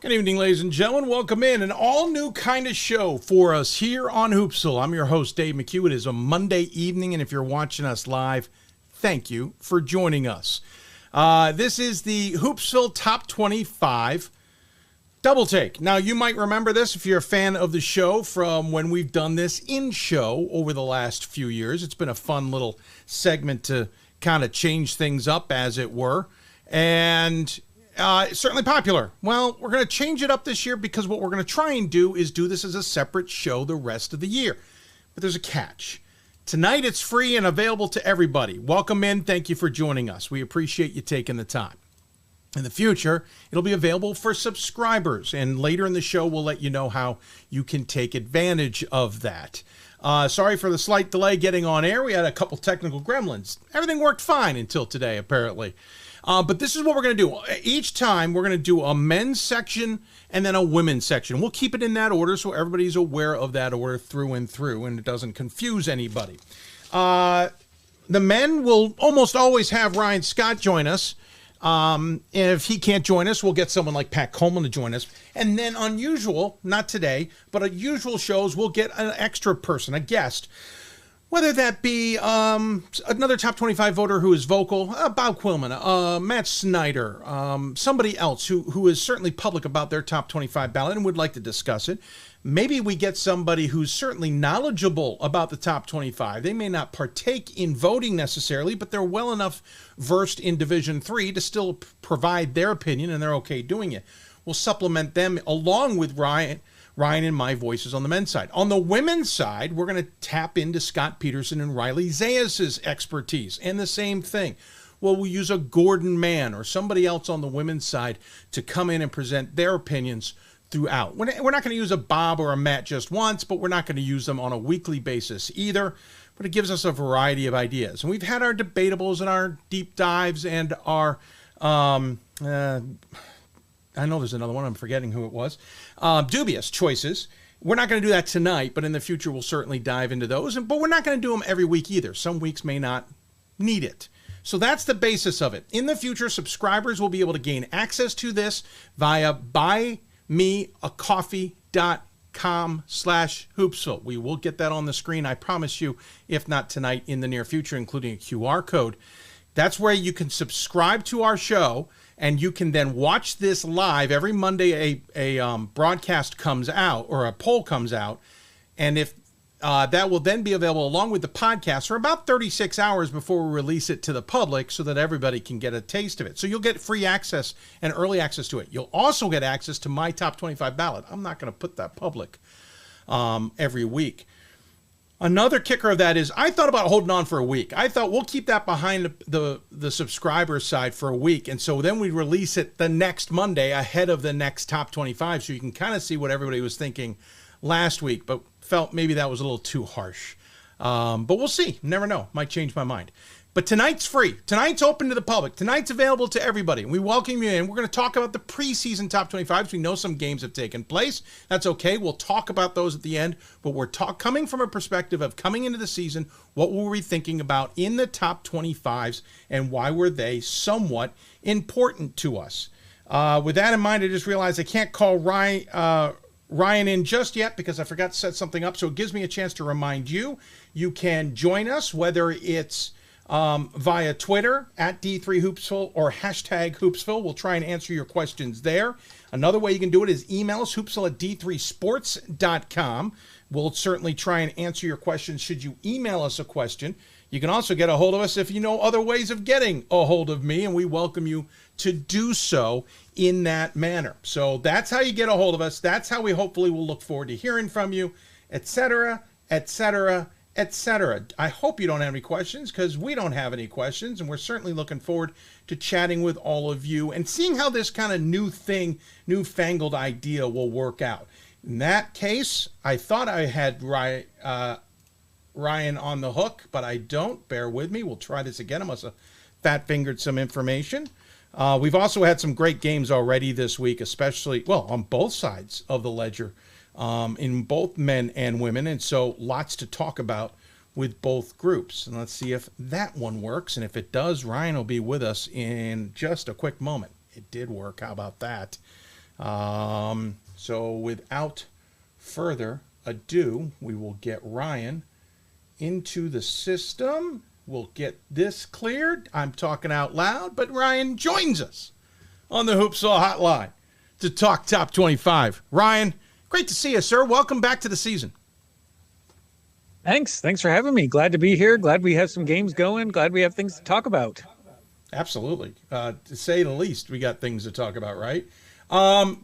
Good evening, ladies and gentlemen. Welcome in an all-new kind of show for us here on Hoopsville. I'm your host, Dave McHugh. It is a Monday evening, and if you're watching us live, thank you for joining us. This is the Hoopsville Top 25 Double Take. Now, you might remember this if you're a fan of the show from when we've done this in-show over the last few years. It's been a fun little segment to kind of change things up, as it were, and certainly popular. Well, we're going to change it up this year because what we're going to try and do is do this as a separate show the rest of the year. But there's a catch. Tonight it's free and available to everybody. Welcome in. Thank you for joining us. We appreciate you taking the time. In the future, it'll be available for subscribers, and later in the show we'll let you know how you can take advantage of that. Sorry for the slight delay getting on air. We had a couple technical gremlins. Everything worked fine until today, apparently. But this is what we're going to do. Each time, we're going to do a men's section and then a women's section. We'll keep it in that order so everybody's aware of that order through and through, and it doesn't confuse anybody. The men will almost always have Ryan Scott join us. If he can't join us, we'll get someone like Pat Coleman to join us. And then unusual, not today, but at usual shows, we'll get an extra person, a guest. Whether that be another top 25 voter who is vocal, Bob Quillman, Matt Snyder, somebody else who is certainly public about their top 25 ballot and would like to discuss it. Maybe we get somebody who's certainly knowledgeable about the top 25. They may not partake in voting necessarily, but they're well enough versed in Division III to still provide their opinion, and they're okay doing it. We'll supplement them along with Ryan and my voices on the men's side. On the women's side, we're going to tap into Scott Peterson and Riley Zayas' expertise. And the same thing. Well, we'll use a Gordon Mann or somebody else on the women's side to come in and present their opinions throughout. We're not going to use a Bob or a Matt just once, but we're not going to use them on a weekly basis either. But it gives us a variety of ideas. And we've had our debatables and our deep dives and our I know there's another one. I'm forgetting who it was. Dubious choices. We're not going to do that tonight, but in the future we'll certainly dive into those. But we're not going to do them every week either. Some weeks may not need it. So that's the basis of it. In the future, subscribers will be able to gain access to this via buymeacoffee.com/Hoopsville. We will get that on the screen, I promise you, if not tonight, in the near future, including a QR code. That's where you can subscribe to our show, and you can then watch this live. Every Monday a broadcast comes out, or a poll comes out, and if that will then be available along with the podcast for about 36 hours before we release it to the public so that everybody can get a taste of it. So you'll get free access and early access to it. You'll also get access to my top 25 ballot. I'm not going to put that public every week. Another kicker of that is I thought about holding on for a week. I thought we'll keep that behind the subscriber side for a week. And so then we release it the next Monday ahead of the next top 25. So you can kind of see what everybody was thinking last week, but felt maybe that was a little too harsh. But we'll see. Never know. Might change my mind. But tonight's free. Tonight's open to the public. Tonight's available to everybody. We welcome you in. We're going to talk about the preseason top 25s. We know some games have taken place. That's okay. We'll talk about those at the end. But we're coming from a perspective of coming into the season, what were we thinking about in the top 25s, and why were they somewhat important to us? With that in mind, I just realized I can't call Ryan in just yet because I forgot to set something up. So it gives me a chance to remind you. You can join us, whether it's via Twitter at D3Hoopsville or hashtag Hoopsville. We'll try and answer your questions there. Another way you can do it is email us, hoopsville@d3sports.com. We'll certainly try and answer your questions should you email us a question. You can also get a hold of us if you know other ways of getting a hold of me, and we welcome you to do so in that manner. So that's how you get a hold of us. That's how we hopefully will look forward to hearing from you, etc., etc., etc. I hope you don't have any questions because we don't have any questions, and we're certainly looking forward to chatting with all of you and seeing how this kind of newfangled idea will work out. In that case, I thought I had Ryan on the hook, but I don't. Bear with me. We'll try this again. I must have fat-fingered some information. We've also had some great games already this week, especially, well, on both sides of the ledger. In both men and women, and so lots to talk about with both groups. And let's see if that one works, and if it does, Ryan will be with us in just a quick moment. It did work. How about that? So without further ado, we will get Ryan into the system. We'll get this cleared. I'm talking out loud, but Ryan joins us on the Hoopsville hotline to talk top 25. Ryan, great to see you, sir. Welcome back to the season. Thanks for having me. Glad to be here. Glad we have some games going. Glad we have things to talk about. Absolutely. To say the least, we got things to talk about, right?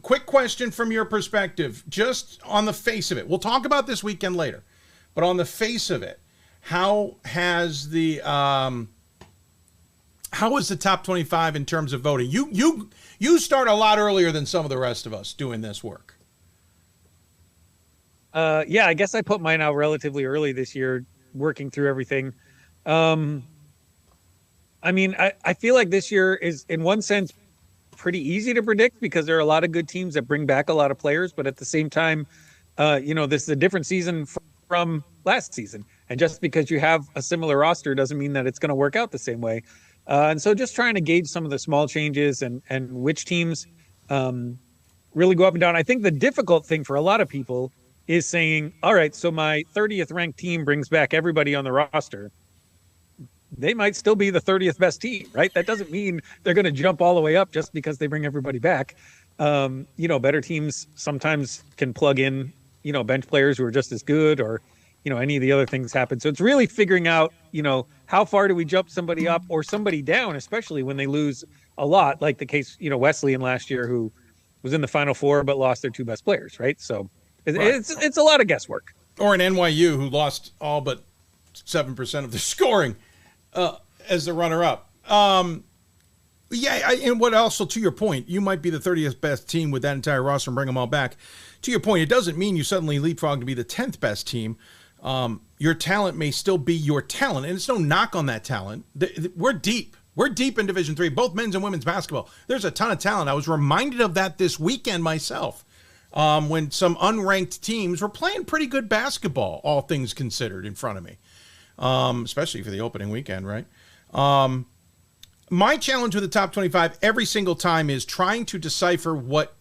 Quick question from your perspective, just on the face of it. We'll talk about this weekend later, but on the face of it, how is the top 25 in terms of voting? You start a lot earlier than some of the rest of us doing this work. Yeah, I guess I put mine out relatively early this year, working through everything. I feel like this year is, in one sense, pretty easy to predict because there are a lot of good teams that bring back a lot of players. But at the same time, this is a different season from last season. And just because you have a similar roster doesn't mean that it's going to work out the same way. And so just trying to gauge some of the small changes and which teams really go up and down. I think the difficult thing for a lot of people is saying, all right, so my 30th ranked team brings back everybody on the roster. They might still be the 30th best team, right? That doesn't mean they're going to jump all the way up just because they bring everybody back. Better teams sometimes can plug in, bench players who are just as good, or, any of the other things happen. So it's really figuring out, how far do we jump somebody up or somebody down, especially when they lose a lot, like the case, Wesleyan last year, who was in the Final Four but lost their two best players, right? So it's a lot of guesswork. Or an NYU who lost all but 7% of their scoring as the runner-up. And what also, to your point, you might be the 30th best team with that entire roster and bring them all back. To your point, it doesn't mean you suddenly leapfrog to be the 10th best team. Your talent may still be your talent, and it's no knock on that talent. We're deep. We're deep in Division III, both men's and women's basketball. There's a ton of talent. I was reminded of that this weekend myself. When some unranked teams were playing pretty good basketball, all things considered, in front of me, especially for the opening weekend, right? My challenge with the top 25 every single time is trying to decipher what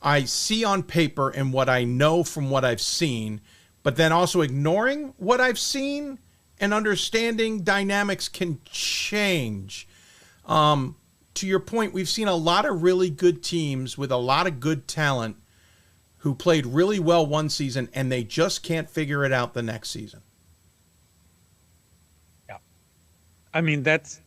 I see on paper and what I know from what I've seen, but then also ignoring what I've seen and understanding dynamics can change. To your point, we've seen a lot of really good teams with a lot of good talent who played really well one season and they just can't figure it out the next season. Yeah. I mean, that's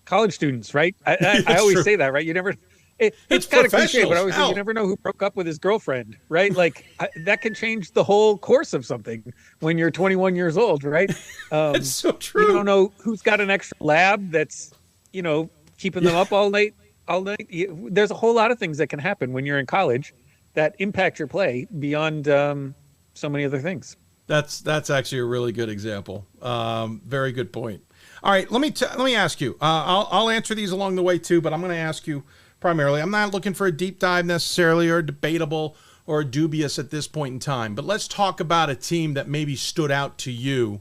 college students, right? I always say that, right? You never, it's kind of cliche, but I always say you never know who broke up with his girlfriend, right? Like that can change the whole course of something when you're 21 years old, right? It's so true. You don't know who's got an extra lab that's, keeping them up all night. There's a whole lot of things that can happen when you're in college that impact your play beyond so many other things. That's actually a really good example. Very good point. All right, let me ask you. I'll answer these along the way too, but I'm going to ask you primarily. I'm not looking for a deep dive necessarily, or debatable or dubious at this point in time. But let's talk about a team that maybe stood out to you.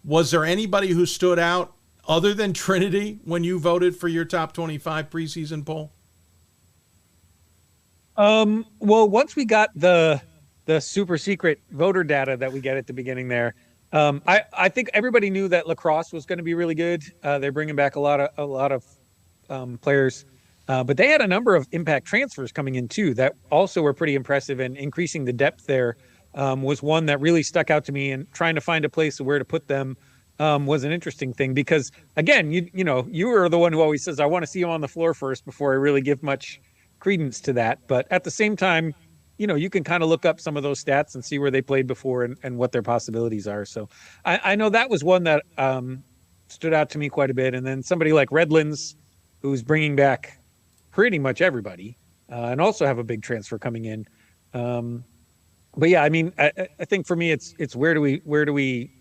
Was there anybody who stood out other than Trinity when you voted for your top 25 preseason poll? Well, once we got the super secret voter data that we get at the beginning there, I think everybody knew that lacrosse was going to be really good. They're bringing back a lot of players, but they had a number of impact transfers coming in too that also were pretty impressive, and increasing the depth there was one that really stuck out to me, and trying to find a place where to put them was an interesting thing, because again, you were the one who always says, I want to see him on the floor first before I really give much credence to that. But at the same time, you can kind of look up some of those stats and see where they played before and what their possibilities are. So I know that was one that stood out to me quite a bit. And then somebody like Redlands, who's bringing back pretty much everybody, and also have a big transfer coming in. But yeah, I mean, I think for me, it's where do we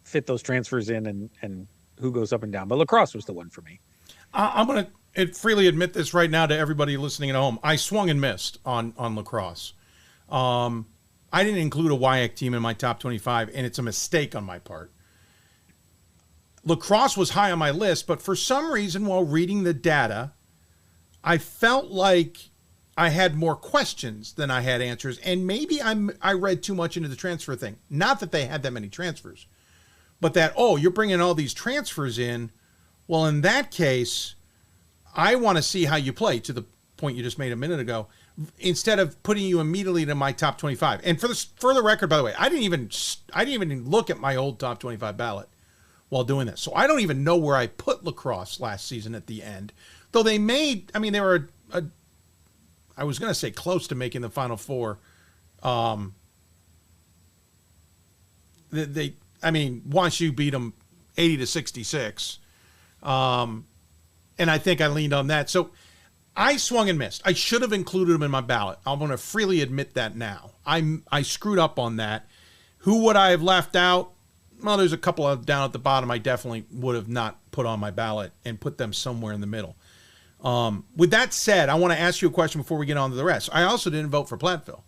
fit those transfers in, and who goes up and down. But lacrosse was the one for me. I'm going to freely admit this right now to everybody listening at home. I swung and missed on lacrosse. I didn't include a WIAC team in my top 25, and it's a mistake on my part. Lacrosse was high on my list, but for some reason, while reading the data, I felt like I had more questions than I had answers, and maybe I read too much into the transfer thing. Not that they had that many transfers, but that, oh, you're bringing all these transfers in. Well, in that case, I want to see how you play, to the point you just made a minute ago, instead of putting you immediately to my top 25. And for the record, by the way, I didn't even look at my old top 25 ballot while doing this. So I don't even know where I put lacrosse last season at the end. Though they made, I mean, they were I was going to say close to making the Final Four. I mean, once you beat them 80-66. And I think I leaned on that. So I swung and missed. I should have included them in my ballot. I'm going to freely admit that now. I screwed up on that. Who would I have left out? Well, there's a couple of down at the bottom I definitely would have not put on my ballot and put them somewhere in the middle. With that said, I want to ask you a question before we get on to the rest. I also didn't vote for Platteville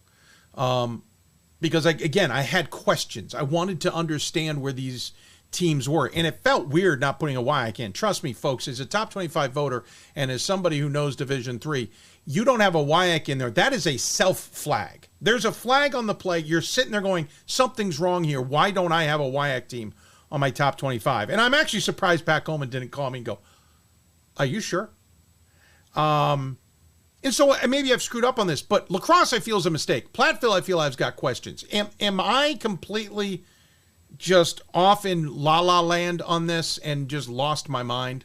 because, I had questions. I wanted to understand where these teams were, and it felt weird not putting a WIAC in. Trust me, folks, as a top 25 voter and as somebody who knows Division III, you don't have a WIAC in there. That is a self-flag. There's a flag on the play. You're sitting there going, something's wrong here. Why don't I have a WIAC team on my top 25? And I'm actually surprised Pat Coleman didn't call me and go, are you sure? And so maybe I've screwed up on this, but lacrosse I feel is a mistake. Platteville I feel I've got questions. Am I completely just off in la land on this and just lost my mind?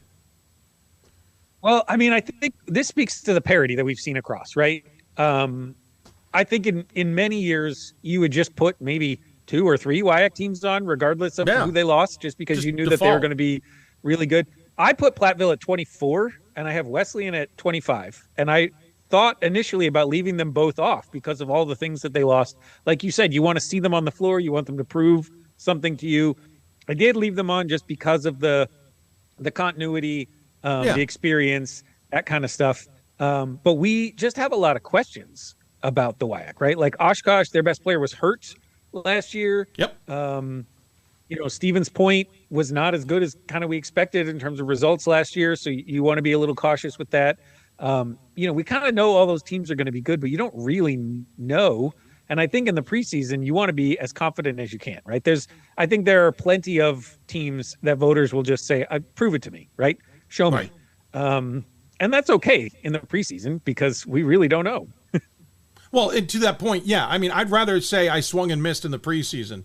Well, I mean, I think this speaks to the parity that we've seen across, right? I think in many years you would just put maybe 2 or 3 WIAC teams on, regardless of who they lost, just because you knew that they were going to be really good. I put Platteville at 24, and I have Wesleyan at 25. And I thought initially about leaving them both off because of all the things that they lost. Like you said, you want to see them on the floor. You want them to prove something to you. I did leave them on just because of the continuity, the experience, that kind of stuff. But we just have a lot of questions about the WIAC, right? Like Oshkosh, their best player was hurt last year. Yep. Stevens Point was not as good as kind of we expected in terms of results last year. So you want to be a little cautious with that. We kind of know all those teams are going to be good, but you don't really know. And I think in the preseason, you want to be as confident as you can, right? I think there are plenty of teams that voters will just say, prove it to me, right? Show me. And that's okay in the preseason because we really don't know. Well, and to that point, yeah. I mean, I'd rather say I swung and missed in the preseason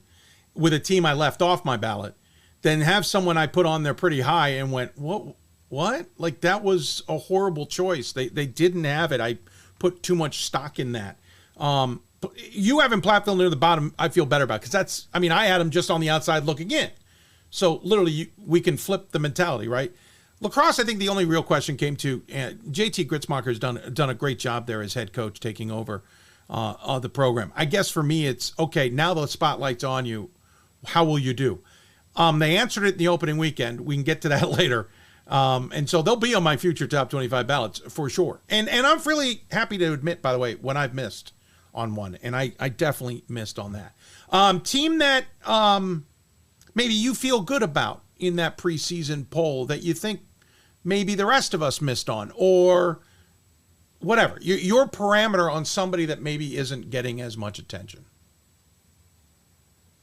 with a team I left off my ballot than have someone I put on there pretty high and went, what? Like, that was a horrible choice. They didn't have it. I put too much stock in that. You having Platteville near the bottom, I feel better about, because I had them just on the outside looking in. So literally we can flip the mentality, right? Lacrosse, I think the only real question came to JT Gritzmacher's done a great job there as head coach, taking over the program. I guess for me, it's okay. Now the spotlight's on you. How will you do? They answered it in the opening weekend. We can get to that later. And so they'll be on my future top 25 ballots for sure. And I'm really happy to admit, by the way, when I've missed on one, and I definitely missed on that. Team that maybe you feel good about in that preseason poll that you think maybe the rest of us missed on, or whatever, your parameter on somebody that maybe isn't getting as much attention.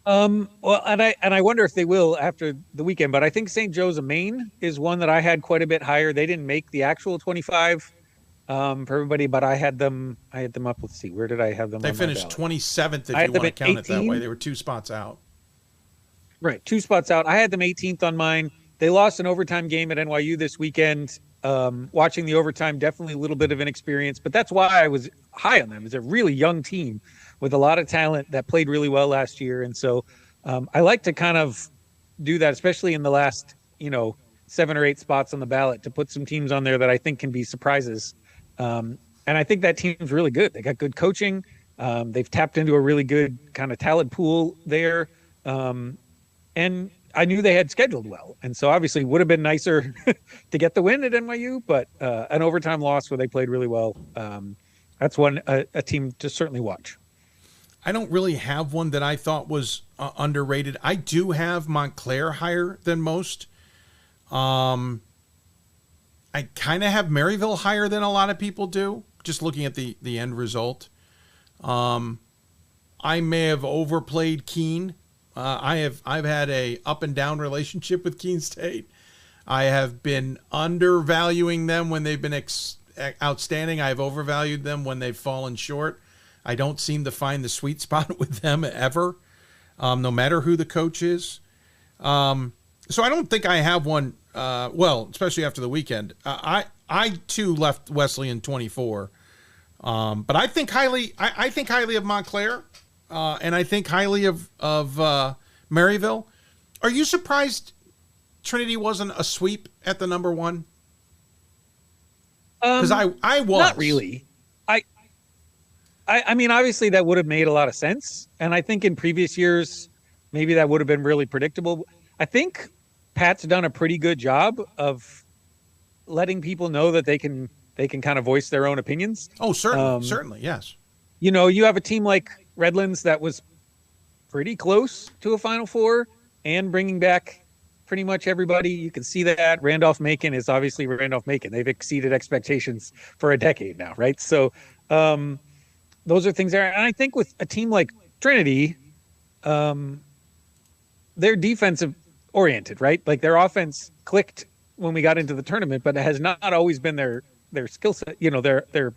Well, and I wonder if they will after the weekend, but I think St. Joe's of Maine is one that I had quite a bit higher. They didn't make the actual 25 for everybody, but I had them up. Let's see, where did I have them? They finished 27th if you want to count it that way. They were 2 spots out. Right, 2 spots out. I had them 18th on mine. They lost an overtime game at NYU this weekend. Watching the overtime, definitely a little bit of inexperience, but that's why I was high on them. It's a really young team with a lot of talent that played really well last year. And so I like to kind of do that, especially in the last, 7 or 8 spots on the ballot, to put some teams on there that I think can be surprises. And I think that team's really good. They got good coaching. They've tapped into a really good kind of talent pool there. And I knew they had scheduled well. And so obviously would have been nicer to get the win at NYU, but an overtime loss where they played really well. That's a team to certainly watch. I don't really have one that I thought was underrated. I do have Montclair higher than most. I kind of have Maryville higher than a lot of people do. just looking at the end result. I may have overplayed Keene. I've had a up and down relationship with Keene State. I have been undervaluing them when they've been outstanding. I've overvalued them when they've fallen short. I don't seem to find the sweet spot with them ever, no matter who the coach is. So I don't think I have one. Well, especially after the weekend. I too left Wesleyan 24. But I think highly. I think highly of Montclair, and I think highly of Maryville. Are you surprised Trinity wasn't a sweep at the number one? Because I was not really. I mean, obviously that would have made a lot of sense, and I think in previous years maybe that would have been really predictable. I think Pat's done a pretty good job of letting people know that they can kind of voice their own opinions. Oh, certainly, yes. You know, you have a team like Redlands that was pretty close to a Final Four and bringing back pretty much everybody. You can see that. Randolph-Macon is obviously Randolph-Macon. They've exceeded expectations for a decade now, right? So those are things there. And I think with a team like Trinity, they're defensive oriented, right? Like their offense clicked when we got into the tournament, but it has not always been their skill set, you know, their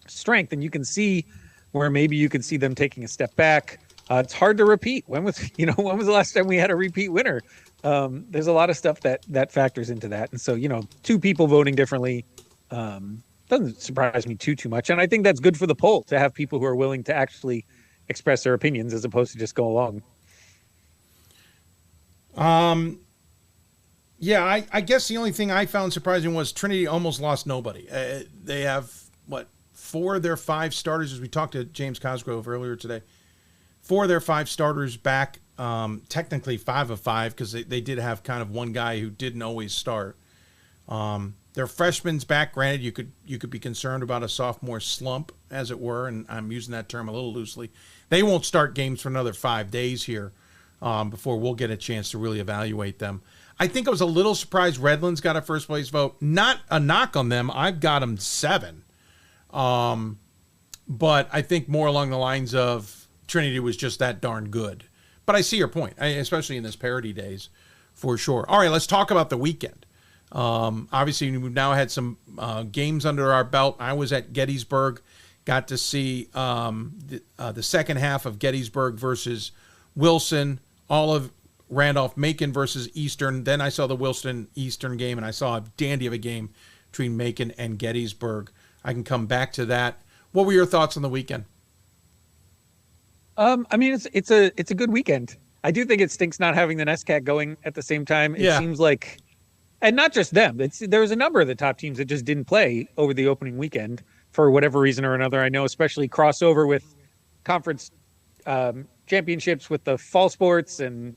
strength. And you can see where maybe you can see them taking a step back. It's hard to repeat. When was the last time we had a repeat winner? There's a lot of stuff that factors into that. And so, you know, two people voting differently doesn't surprise me too much. And I think that's good for the poll to have people who are willing to actually express their opinions as opposed to just go along. Yeah, I guess the only thing I found surprising was Trinity almost lost nobody. They have, 4 of their 5 starters, as we talked to James Cosgrove earlier today, 4 of their 5 starters back, technically 5 of 5, because they did have kind of one guy who didn't always start. Their freshmen's back. Granted, you could be concerned about a sophomore slump, as it were, and I'm using that term a little loosely. They won't start games for another 5 days here before we'll get a chance to really evaluate them. I think I was a little surprised Redlands got a first place vote. Not a knock on them. I've got them 7. But I think more along the lines of Trinity was just that darn good. But I see your point, especially in this parity days, for sure. All right, let's talk about the weekend. Obviously, we've now had some games under our belt. I was at Gettysburg, got to see the second half of Gettysburg versus Wilson, all of Randolph-Macon versus Eastern. Then I saw the Wilson-Eastern game, and I saw a dandy of a game between Macon and Gettysburg. I can come back to that. What were your thoughts on the weekend? I mean, it's a good weekend. I do think it stinks not having the NESCAC going at the same time. It seems like, and not just them. There was a number of the top teams that just didn't play over the opening weekend for whatever reason or another. I know, especially crossover with conference championships with the fall sports and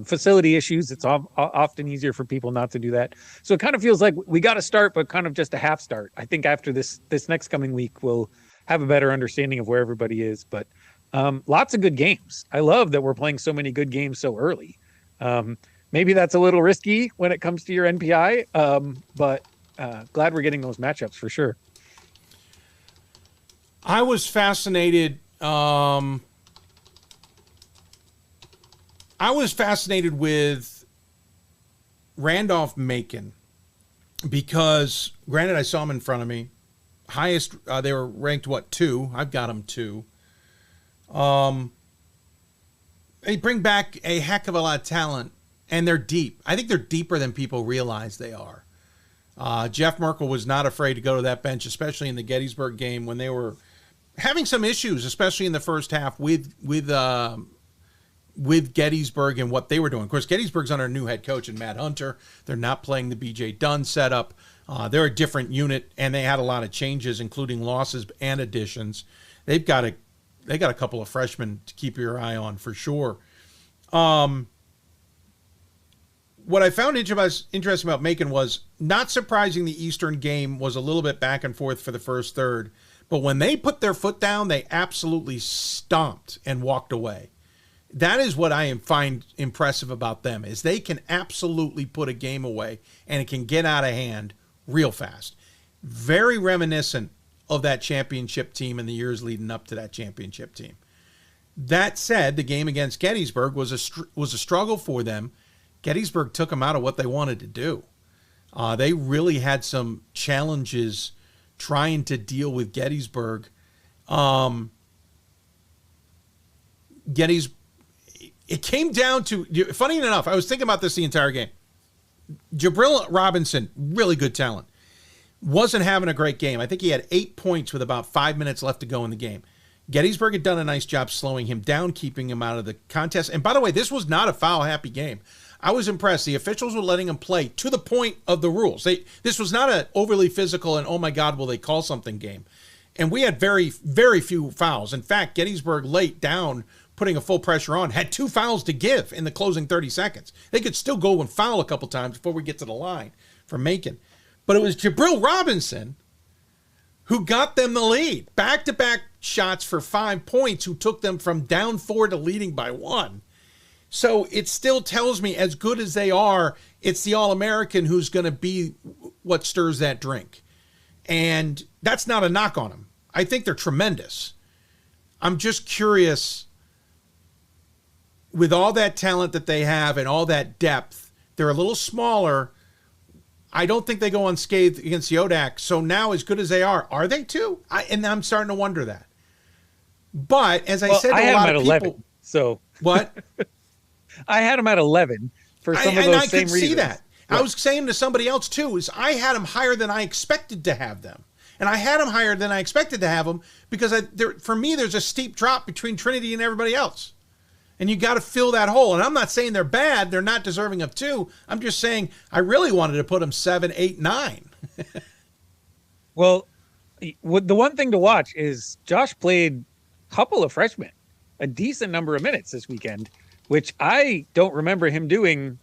facility issues. It's often easier for people not to do that. So it kind of feels like we got to start, but kind of just a half start. I think after this next coming week, we'll have a better understanding of where everybody is. But lots of good games. I love that we're playing so many good games so early. Maybe that's a little risky when it comes to your NPI, but glad we're getting those matchups for sure. I was fascinated. I was fascinated with Randolph-Macon because, granted, I saw them in front of me. Highest, they were ranked, 2? I've got them 2. They bring back a heck of a lot of talent, and they're deep. I think they're deeper than people realize they are. Jeff Merkel was not afraid to go to that bench, especially in the Gettysburg game when they were having some issues, especially in the first half with Gettysburg and what they were doing. Of course, Gettysburg's under a new head coach in Matt Hunter. They're not playing the B.J. Dunn setup. They're a different unit, and they had a lot of changes, including losses and additions. They got a couple of freshmen to keep your eye on for sure. What I found interesting about Macon was, not surprising, the Eastern game was a little bit back and forth for the first third, but when they put their foot down, they absolutely stomped and walked away. That is what I find impressive about them, is they can absolutely put a game away, and it can get out of hand real fast. Very reminiscent of that championship team in the years leading up to that championship team. That said, the game against Gettysburg was a struggle for them. Gettysburg took them out of what they wanted to do. They really had some challenges trying to deal with Gettysburg. It came down to, funny enough, I was thinking about this the entire game. Jabril Robinson, really good talent, wasn't having a great game. I think he had 8 points with about 5 minutes left to go in the game. Gettysburg had done a nice job slowing him down, keeping him out of the contest. And by the way, this was not a foul-happy game. I was impressed. The officials were letting him play to the point of the rules. This was not an overly physical and, oh my God, will they call something game. And we had very, very few fouls. In fact, Gettysburg late down, putting a full pressure on, had 2 fouls to give in the closing 30 seconds. They could still go and foul a couple times before we get to the line for Macon. But it was Jabril Robinson who got them the lead. Back-to-back shots for 5 points, who took them from down 4 to leading by 1. So it still tells me, as good as they are, it's the All-American who's going to be what stirs that drink. And that's not a knock on them. I think they're tremendous. I'm just curious, with all that talent that they have and all that depth, they're a little smaller. I don't think they go unscathed against the ODAC. So now, as good as they are they too? And I'm starting to wonder that. But as I said, I a lot of people, 11, so what? I had them at 11 for some of those same reasons. And I could see that. Yeah. I was saying to somebody else too, is I had them higher than I expected to have them. And I had them higher than I expected to have them because for me, there's a steep drop between Trinity and everybody else. And you got to fill that hole. And I'm not saying they're bad. They're not deserving of 2. I'm just saying I really wanted to put them 7, 8, 9. Well, the one thing to watch is Josh played a couple of freshmen, a decent number of minutes this weekend, which I don't remember him doing.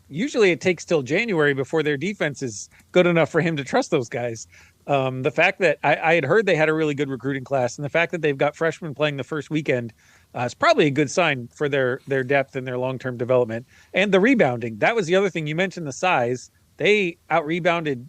Usually it takes till January before their defense is good enough for him to trust those guys. The fact that I had heard they had a really good recruiting class, and the fact that they've got freshmen playing the first weekend is probably a good sign for their depth and their long-term development. And the rebounding, that was the other thing. You mentioned the size. They out-rebounded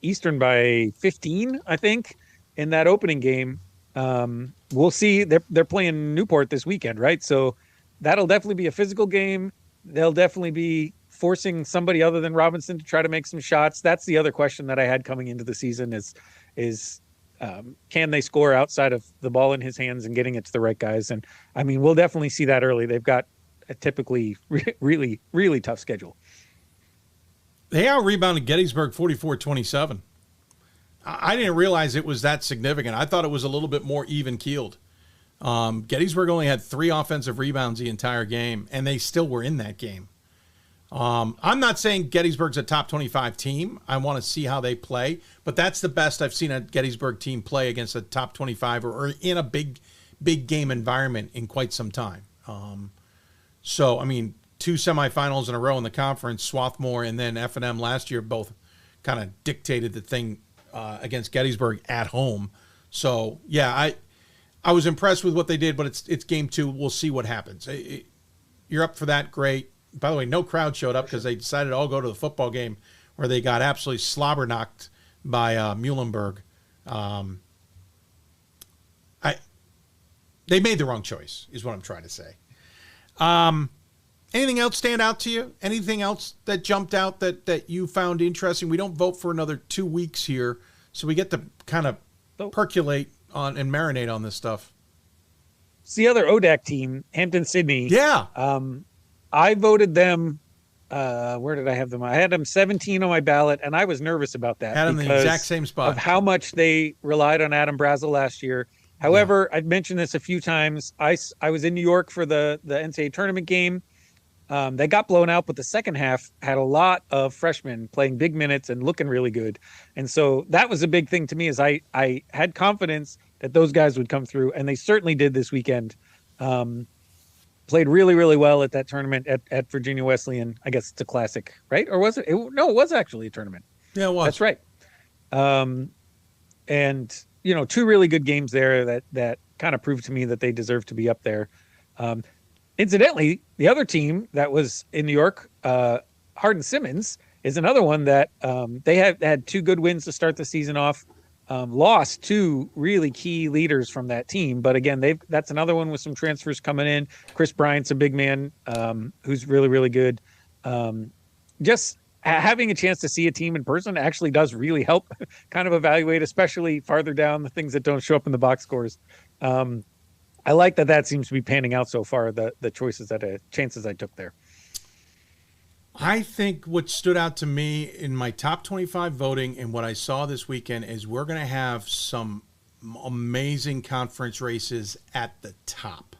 Eastern by 15, I think, in that opening game. We'll see. They're playing Newport this weekend, right? So that'll definitely be a physical game. They'll definitely be forcing somebody other than Robinson to try to make some shots. That's the other question that I had coming into the season is can they score outside of the ball in his hands and getting it to the right guys? And I mean, we'll definitely see that early. They've got a typically really, really tough schedule. They out-rebounded Gettysburg 44-27. I didn't realize it was that significant. I thought it was a little bit more even-keeled. Gettysburg only had 3 offensive rebounds the entire game, and they still were in that game. I'm not saying Gettysburg's a top 25 team. I want to see how they play, but that's the best I've seen a Gettysburg team play against a top 25 or in a big game environment in quite some time. So, I mean, 2 semifinals in a row in the conference, Swarthmore and then F&M last year both kind of dictated the thing against Gettysburg at home. So, yeah, I was impressed with what they did, but it's game 2. We'll see what happens. You're up for that, great. By the way, no crowd showed up because they decided to all go to the football game where they got absolutely slobber knocked by Muhlenberg. They made the wrong choice, is what I'm trying to say. Anything else stand out to you? Anything else that jumped out that you found interesting? We don't vote for another 2 weeks here, so we get to kind of percolate on and marinate on this stuff. It's the other ODAC team, Hampton-Sydney. Yeah. I voted them. Where did I have them? I had them 17 on my ballot, and I was nervous about that. Had them in the exact same spot. Of how much they relied on Adam Brazel last year. However, I've mentioned this a few times. I was in New York for the NCAA tournament game. They got blown out, but the second half had a lot of freshmen playing big minutes and looking really good. And so that was a big thing to me, is I had confidence that those guys would come through, and they certainly did this weekend. Played really, really well at that tournament at Virginia Wesleyan. I guess it's a classic, right? Or was it? No, it was actually a tournament. Yeah, it was. That's right. And, 2 really good games there that kind of proved to me that they deserve to be up there. Incidentally, the other team that was in New York, Hardin Simmons, is another one that they have had 2 good wins to start the season off. lost two really key leaders from that team. But again, that's another one with some transfers coming in. Chris Bryant's a big man who's really, really good. Just having a chance to see a team in person actually does really help kind of evaluate, especially farther down, the things that don't show up in the box scores. I like that seems to be panning out so far, the chances I took there. I think what stood out to me in my top 25 voting and what I saw this weekend is we're going to have some amazing conference races at the top.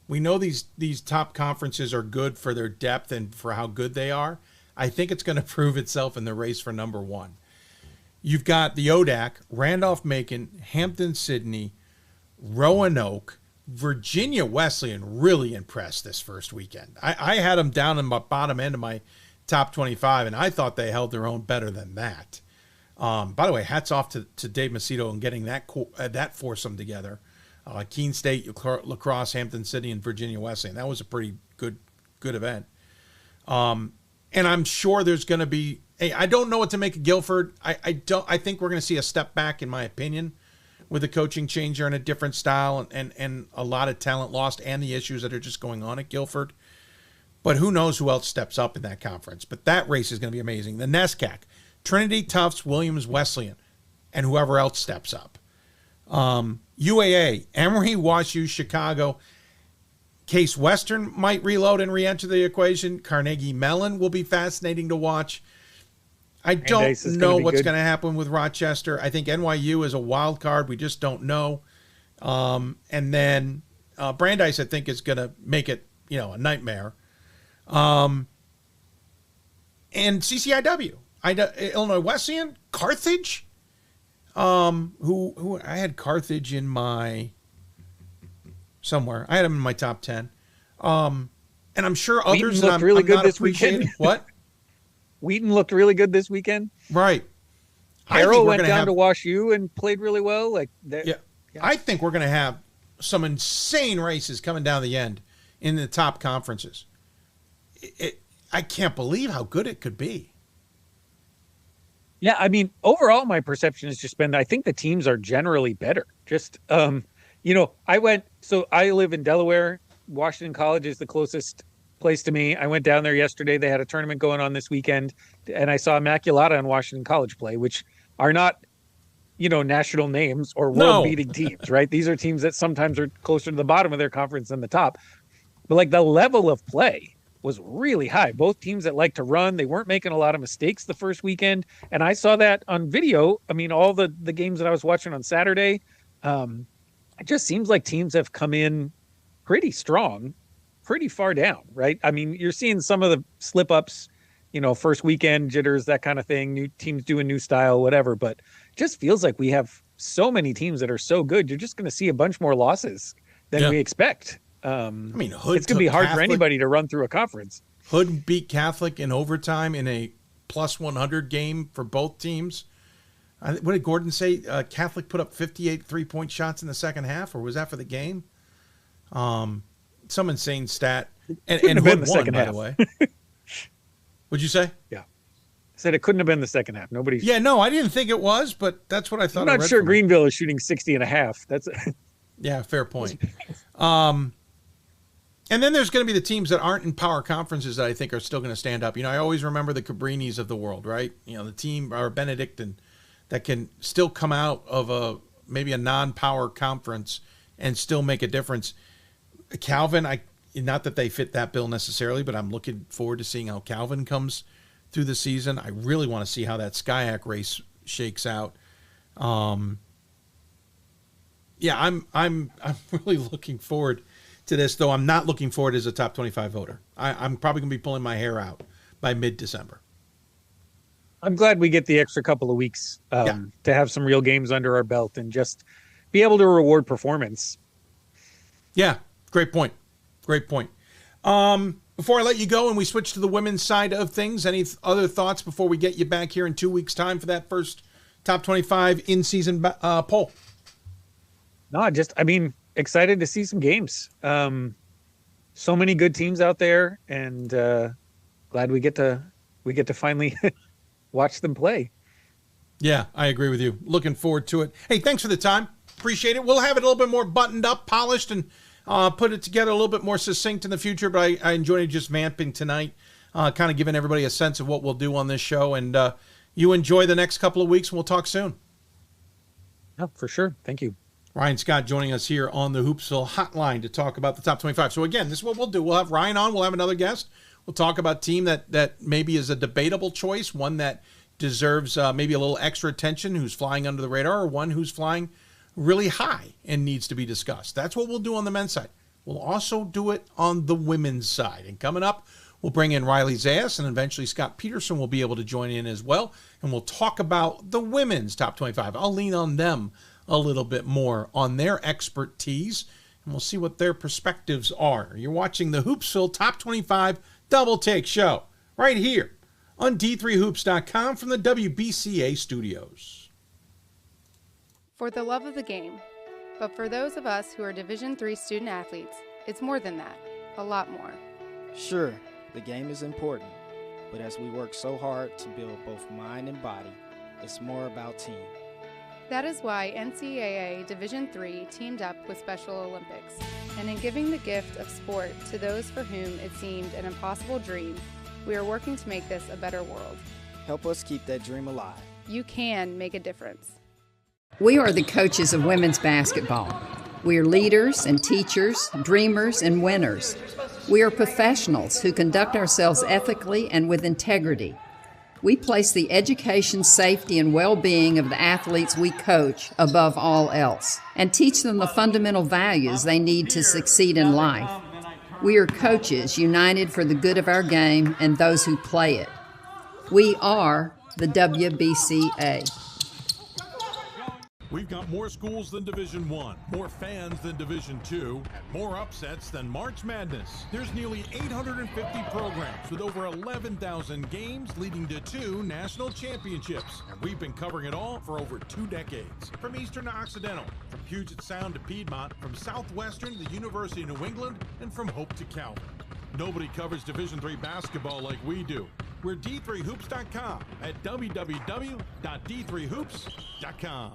We know these top conferences are good for their depth and for how good they are. I think it's going to prove itself in the race for number one. You've got the ODAC, Randolph-Macon, Hampton-Sydney, Roanoke, Virginia Wesleyan really impressed this first weekend. I had them down in my bottom end of my top 25, and I thought they held their own better than that. By the way, hats off to Dave Macedo and getting that foursome together. Keene State, La Crosse, Hampton-Sydney, and Virginia Wesleyan. That was a pretty good event. And I'm sure there's going to be. Hey, I don't know what to make of Guilford. I think we're going to see a step back, in my opinion, with a coaching changer and a different style and a lot of talent lost and the issues that are just going on at Guilford. But who knows who else steps up in that conference. But that race is going to be amazing. The NESCAC, Trinity, Tufts, Williams, Wesleyan, and whoever else steps up. UAA, Emory, WashU, Chicago. Case Western might reload and re-enter the equation. Carnegie Mellon will be fascinating to watch. I don't know what's going to happen with Rochester. I think NYU is a wild card. We just don't know. And then Brandeis, I think, is going to make it, a nightmare. And CCIW, Illinois Wesleyan, Carthage, who I had Carthage in my somewhere. I had them in my top 10. And I'm sure others looked really good this weekend. What? Wheaton looked really good this weekend. Right. Harrell went down to WashU and played really well. Yeah. I think we're going to have some insane races coming down the end in the top conferences. I can't believe how good it could be. Yeah, I mean, overall, my perception has just been I think the teams are generally better. Just, I live in Delaware. Washington College is the closest place to me. I went down there yesterday. They had a tournament going on this weekend, and I saw Immaculata and Washington College play, which are not, national names or world-beating teams, right? These are teams that sometimes are closer to the bottom of their conference than the top. But the level of play was really high. Both teams that like to run, they weren't making a lot of mistakes the first weekend, and I saw that on video. I mean, all the games that I was watching on Saturday, it just seems like teams have come in pretty strong, pretty far down, right? I mean, you're seeing some of the slip ups, first weekend jitters, that kind of thing, new teams doing new style, whatever. But it just feels like we have so many teams that are so good. You're just going to see a bunch more losses than we expect. Hood, it's going to be hard for anybody to run through a conference. Hood beat Catholic in overtime in a plus 100 game for both teams. What did Gordon say? Catholic put up 58 3-point shots in the second half, or was that for the game? Some insane stat. And Hood won, by the way. What'd you say? Yeah. I said it couldn't have been the second half. Nobody. Yeah, no, I didn't think it was, but that's what I thought. I'm not sure Greenville is shooting 60 and a half. That's yeah, fair point. And then there's going to be the teams that aren't in power conferences that I think are still going to stand up. I always remember the Cabrinis of the world, right? The team, or Benedictine, that can still come out of maybe a non-power conference and still make a difference. Calvin, not that they fit that bill necessarily, but I'm looking forward to seeing how Calvin comes through the season. I really want to see how that SCIAC race shakes out. I'm really looking forward to this, though I'm not looking forward as a top 25 voter. I'm probably going to be pulling my hair out by mid-December. I'm glad we get the extra couple of weeks to have some real games under our belt and just be able to reward performance. Yeah, great point. Great point. Before I let you go and we switch to the women's side of things, any other thoughts before we get you back here in 2 weeks' time for that first top 25 in-season poll? No, excited to see some games. So many good teams out there, and glad we get to finally watch them play. Yeah, I agree with you. Looking forward to it. Hey, thanks for the time. Appreciate it. We'll have it a little bit more buttoned up, polished, and put it together a little bit more succinct in the future. But I enjoyed just vamping tonight, kind of giving everybody a sense of what we'll do on this show. And you enjoy the next couple of weeks, and we'll talk soon. Yeah, for sure. Thank you. Ryan Scott joining us here on the Hoopsville Hotline to talk about the top 25. So, again, this is what we'll do. We'll have Ryan on. We'll have another guest. We'll talk about a team that maybe is a debatable choice, one that deserves maybe a little extra attention, who's flying under the radar, or one who's flying really high and needs to be discussed. That's what we'll do on the men's side. We'll also do it on the women's side. And coming up, we'll bring in Riley Zayas, and eventually Scott Peterson will be able to join in as well. And we'll talk about the women's top 25. I'll lean on them a little bit more on their expertise, and we'll see what their perspectives are. You're watching the Hoopsville Top 25 Double Take Show right here on D3Hoops.com from the WBCA studios. For the love of the game, but for those of us who are Division III student athletes, it's more than that, a lot more. Sure, the game is important, but as we work so hard to build both mind and body, it's more about team. That is why NCAA Division III teamed up with Special Olympics, and in giving the gift of sport to those for whom it seemed an impossible dream, we are working to make this a better world. Help us keep that dream alive. You can make a difference. We are the coaches of women's basketball. We are leaders and teachers, dreamers and winners. We are professionals who conduct ourselves ethically and with integrity. We place the education, safety, and well-being of the athletes we coach above all else and teach them the fundamental values they need to succeed in life. We are coaches united for the good of our game and those who play it. We are the WBCA. We've got more schools than Division I, more fans than Division II, and more upsets than March Madness. There's nearly 850 programs with over 11,000 games leading to 2 national championships. And we've been covering it all for over 2 decades. From Eastern to Occidental, from Puget Sound to Piedmont, from Southwestern to the University of New England, and from Hope to Calvin. Nobody covers Division III basketball like we do. We're D3Hoops.com at www.D3Hoops.com.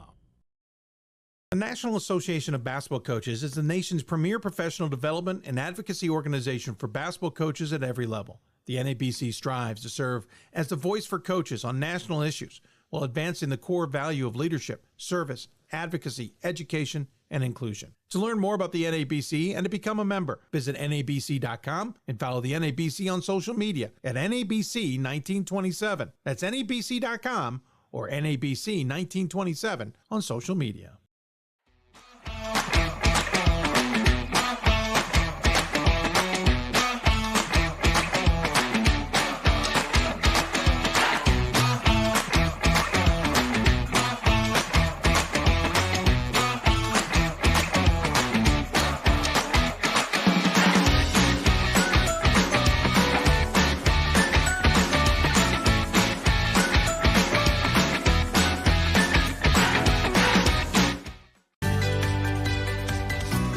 The National Association of Basketball Coaches is the nation's premier professional development and advocacy organization for basketball coaches at every level. The NABC strives to serve as the voice for coaches on national issues while advancing the core value of leadership, service, advocacy, education, and inclusion. To learn more about the NABC and to become a member, visit NABC.com and follow the NABC on social media at NABC 1927. That's NABC.com or NABC 1927 on social media.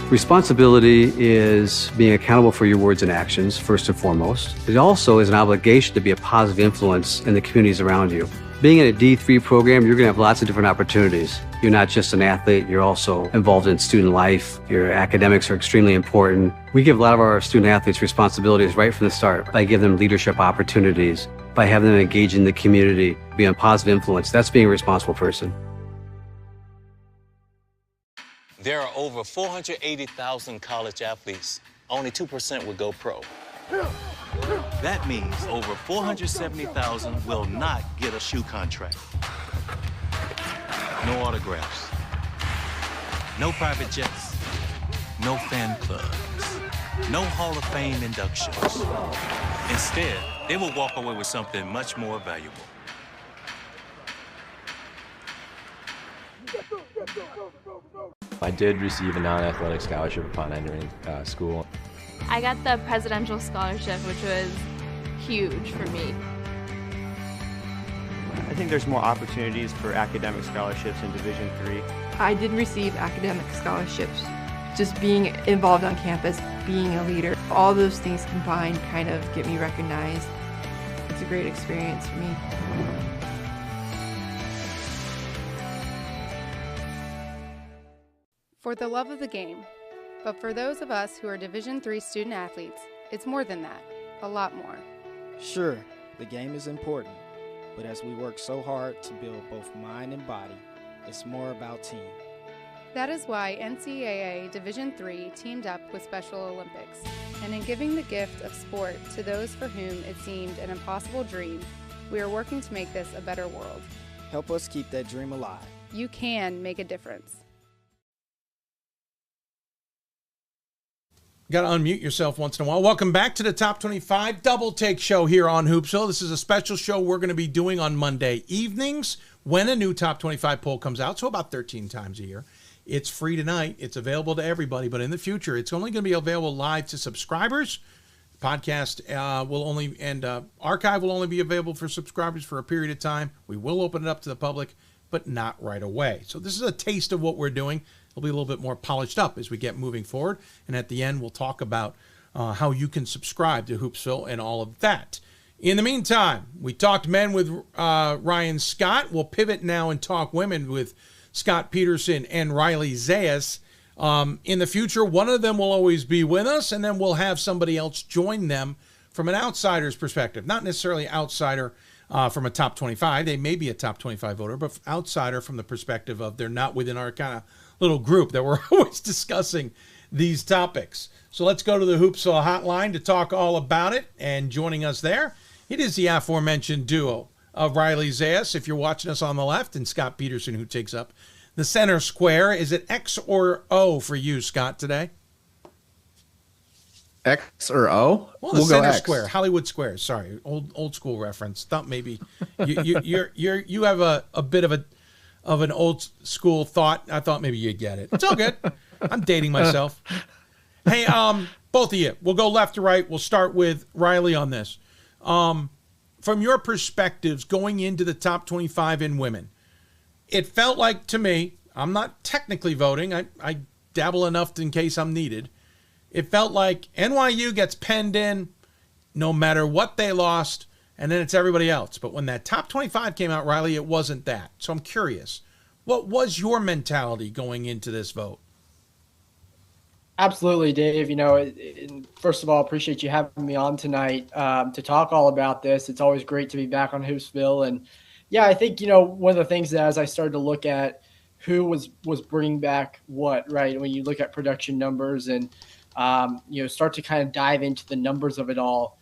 Responsibility is being accountable for your words and actions, first and foremost. It also is an obligation to be a positive influence in the communities around you. Being in a D3 program, you're going to have lots of different opportunities. You're not just an athlete, you're also involved in student life. Your academics are extremely important. We give a lot of our student athletes responsibilities right from the start by giving them leadership opportunities, by having them engage in the community, be a positive influence. That's being a responsible person. There are over 480,000 college athletes. Only 2% will go pro. That means over 470,000 will not get a shoe contract. No autographs. No private jets. No fan clubs. No Hall of Fame inductions. Instead, they will walk away with something much more valuable. I did receive a non-athletic scholarship upon entering school. I got the presidential scholarship, which was huge for me. I think there's more opportunities for academic scholarships in Division III. I did receive academic scholarships. Just being involved on campus, being a leader, all those things combined kind of get me recognized. It's a great experience for me. For the love of the game. But for those of us who are Division III student athletes, it's more than that, a lot more. Sure, the game is important, but as we work so hard to build both mind and body, it's more about team. That is why NCAA Division III teamed up with Special Olympics, and in giving the gift of sport to those for whom it seemed an impossible dream, we are working to make this a better world. Help us keep that dream alive. You can make a difference. Got to unmute yourself once in a while. Welcome back to the Top 25 Double Take Show here on Hoopsville. This is a special show we're going to be doing on Monday evenings when a new Top 25 poll comes out, so about 13 times a year. It's free tonight. It's available to everybody, but in the future, it's only going to be available live to subscribers. Podcast will only, and archive will only be available for subscribers for a period of time. We will open it up to the public, but not right away. So this is a taste of what we're doing. It'll be a little bit more polished up as we get moving forward. And at the end, we'll talk about how you can subscribe to Hoopsville and all of that. In the meantime, we talked men with Ryan Scott. We'll pivot now and talk women with Scott Peterson and Riley Zayas. In the future, one of them will always be with us, and then we'll have somebody else join them from an outsider's perspective. Not necessarily outsider from a top 25. They may be a top 25 voter, but outsider from the perspective of they're not within our kind of little group that we're always discussing these topics. So let's go to the Hoopsville hotline to talk all about it. And joining us there, it is the aforementioned duo of Riley Zayas, if you're watching us on the left, and Scott Peterson, who takes up the center square. Is it X or O for you, Scott, today? X or O? Well, the center square, Hollywood Square. Sorry, old school reference. Thought maybe you have a bit of an old school thought. I thought maybe you'd get it. It's all good. I'm dating myself. Hey, both of you, we'll go left to right. We'll start with Riley on this. From your perspectives, going into the top 25 in women, it felt like to me, I'm not technically voting. I dabble enough in case I'm needed. It felt like NYU gets penned in no matter what they lost, and then it's everybody else. But when that top 25 came out, Riley, it wasn't that. So I'm curious, what was your mentality going into this vote? Absolutely, Dave. You know, first of all, appreciate you having me on tonight to talk all about this. It's always great to be back on Hoopsville. And yeah, I think, you know, one of the things that as I started to look at who was bringing back what, right? When you look at production numbers and, you know, start to kind of dive into the numbers of it all,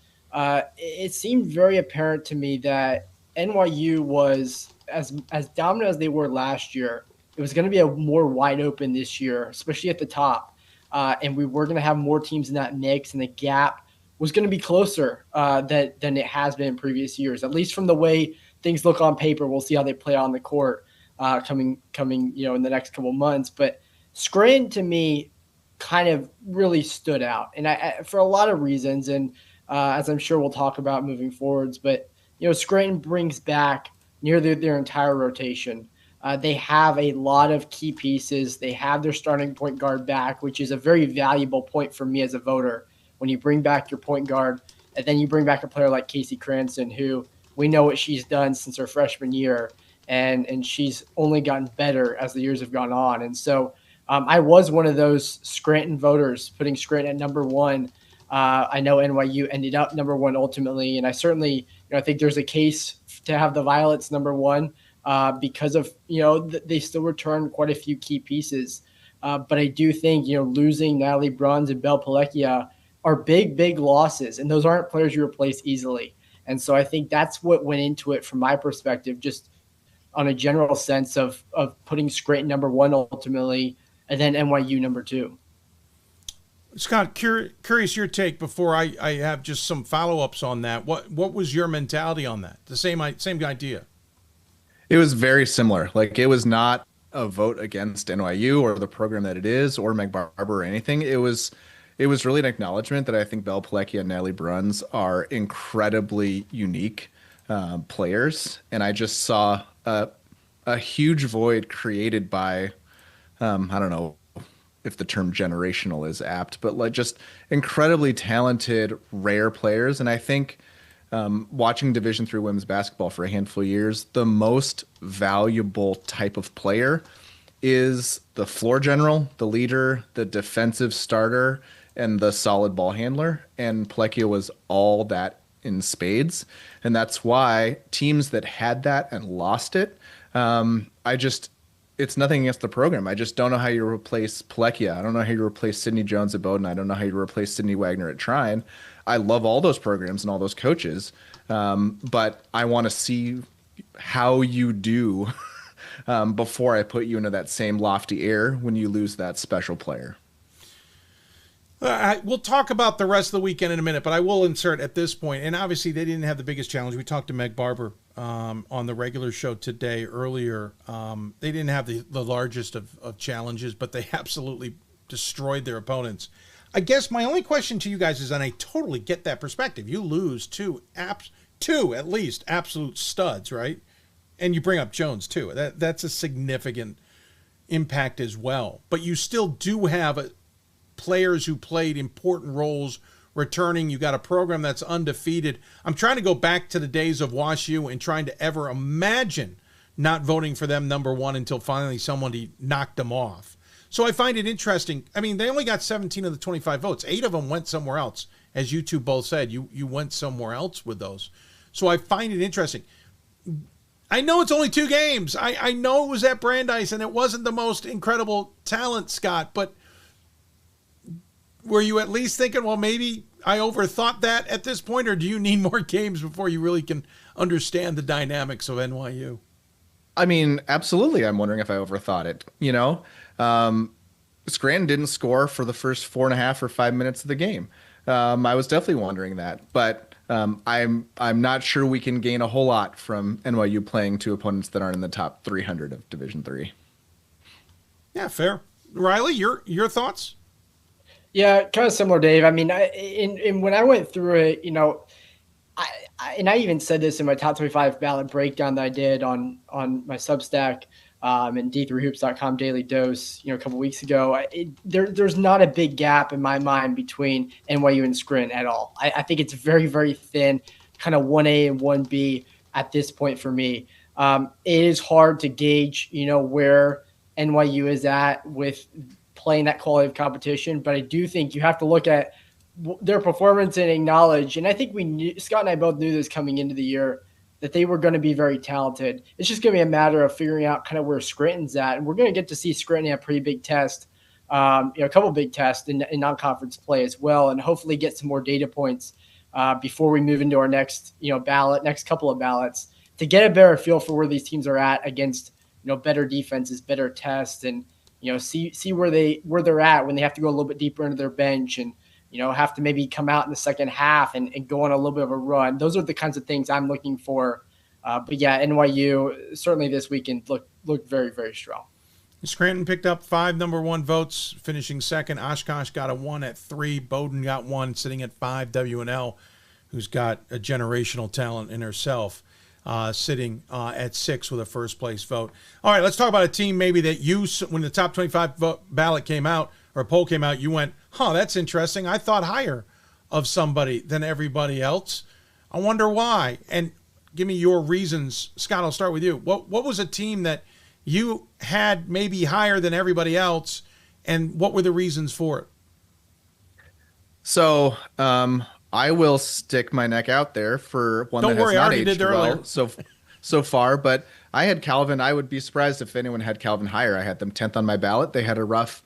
it seemed very apparent to me that NYU was as dominant as they were last year. It was going to be a more wide open this year, especially at the top. And we were going to have more teams in that mix, and the gap was going to be closer than it has been in previous years, at least from the way things look on paper. We'll see how they play on the court coming, you know, in the next couple months. But Scranton, to me, kind of really stood out, and I for a lot of reasons, and as I'm sure we'll talk about moving forwards. But, you know, Scranton brings back nearly their entire rotation. They have a lot of key pieces. They have their starting point guard back, which is a very valuable point for me as a voter. When you bring back your point guard, and then you bring back a player like Casey Cranston, who we know what she's done since her freshman year, and she's only gotten better as the years have gone on. And so I was one of those Scranton voters, putting Scranton at number one. I know NYU ended up number one ultimately, and I certainly, you know, I think there's a case to have the Violets number one. Because of, you know, they still return quite a few key pieces. But I do think, you know, losing Natalie Bruns and Belle Palekia are big losses, and those aren't players you replace easily. And so I think that's what went into it from my perspective, just on a general sense of putting Scranton number one ultimately, and then NYU number two. Scott, curious your take before I have just some follow-ups on that. What was your mentality on that? The same idea. It was very similar. Like, it was not a vote against NYU or the program that it is or Meg Barber or anything. It was really an acknowledgement that I think Belle Palekia and Natalie Bruns are incredibly unique players. And I just saw a huge void created by, I don't know if the term generational is apt, but like just incredibly talented, rare players. And I think watching Division III women's basketball for a handful of years, the most valuable type of player is the floor general, the leader, the defensive starter, and the solid ball handler. And Plekia was all that in spades. And that's why teams that had that and lost it, it's nothing against the program. I just don't know how you replace Plekia. I don't know how you replace Sidney Jones at Bowdoin. I don't know how you replace Sidney Wagner at Trine. I love all those programs and all those coaches, but I want to see how you do before I put you into that same lofty air when you lose that special player. We'll talk about the rest of the weekend in a minute, but I will insert at this point, and obviously they didn't have the biggest challenge. We talked to Meg Barber on the regular show today earlier. They didn't have the largest of challenges, but they absolutely destroyed their opponents. I guess my only question to you guys is, and I totally get that perspective, you lose two at least absolute studs, right? And you bring up Jones too. That's a significant impact as well. But you still do have players who played important roles returning. You got a program that's undefeated. I'm trying to go back to the days of WashU and trying to ever imagine not voting for them number one until finally somebody knocked them off. So I find it interesting. I mean, they only got 17 of the 25 votes. 8 of them went somewhere else. As you two both said, you went somewhere else with those. So I find it interesting. I know it's only 2 games. I know it was at Brandeis and it wasn't the most incredible talent, Scott, but were you at least thinking, well, maybe I overthought that at this point, or do you need more games before you really can understand the dynamics of NYU? I mean, absolutely. I'm wondering if I overthought it. Scranton didn't score for the first 4.5 or 5 minutes of the game. I was definitely wondering that, but I'm not sure we can gain a whole lot from NYU playing to opponents that aren't in the top 300 of Division III. Yeah, fair. Riley, your thoughts? Yeah, kind of similar, Dave. I mean, when I went through it, I even said this in my top 25 ballot breakdown that I did on my Substack and d3hoops.com daily dose, a couple weeks ago. There's not a big gap in my mind between NYU and Scranton at all. I think it's very, very thin, kind of 1A and 1B at this point for me. It is hard to gauge, where NYU is at with playing that quality of competition, but I do think you have to look at their performance and acknowledge, and I think Scott and I both knew this coming into the year, that they were going to be very talented. It's just going to be a matter of figuring out kind of where Scranton's at, and we're going to get to see Scranton have a pretty big test, a couple big tests in non-conference play as well, and hopefully get some more data points before we move into our next couple of ballots to get a better feel for where these teams are at against better defenses, better tests, and see where they're at when they have to go a little bit deeper into their bench and have to maybe come out in the second half and go on a little bit of a run. Those are the kinds of things I'm looking for. But yeah, NYU certainly this weekend looked very, very strong. Scranton picked up 5 number 1 votes, finishing second. Oshkosh got a 1 at 3. Bowdoin got 1, sitting at 5. W&L, who's got a generational talent in herself, sitting at 6 with a first place vote. All right, let's talk about a team maybe that when the top 25 ballot came out, or poll came out, you went, that's interesting. I thought higher of somebody than everybody else. I wonder why. And give me your reasons. Scott, I'll start with you. What was a team that you had maybe higher than everybody else, and what were the reasons for it? So I will stick my neck out there for one that has not aged well so far, but I had Calvin. I would be surprised if anyone had Calvin higher. I had them 10th on my ballot. They had a rough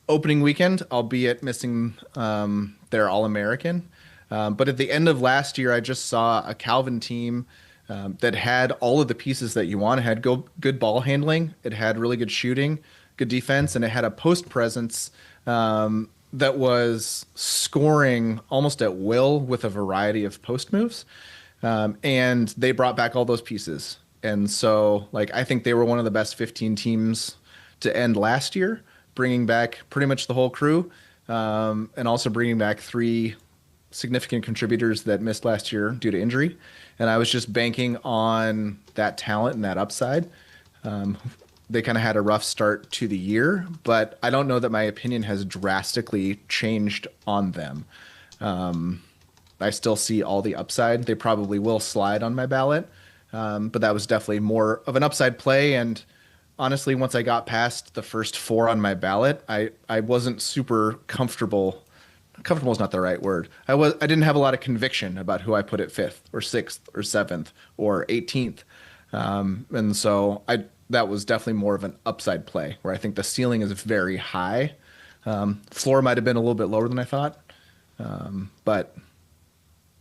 opening weekend, albeit missing their All-American. But at the end of last year, I just saw a Calvin team that had all of the pieces that you want. It had good ball handling. It had really good shooting, good defense, and it had a post presence that was scoring almost at will with a variety of post moves. And they brought back all those pieces. And so, I think they were one of the best 15 teams to end last year, bringing back pretty much the whole crew, and also bringing back 3 significant contributors that missed last year due to injury. And I was just banking on that talent and that upside. They kind of had a rough start to the year, but I don't know that my opinion has drastically changed on them. I still see all the upside. They probably will slide on my ballot, but that was definitely more of an upside play. And honestly, once I got past the first 4 on my ballot, I wasn't super comfortable. Comfortable is not the right word. I didn't have a lot of conviction about who I put at 5th or 6th or 7th or 18th. And so that was definitely more of an upside play where I think the ceiling is very high. Floor might have been a little bit lower than I thought. But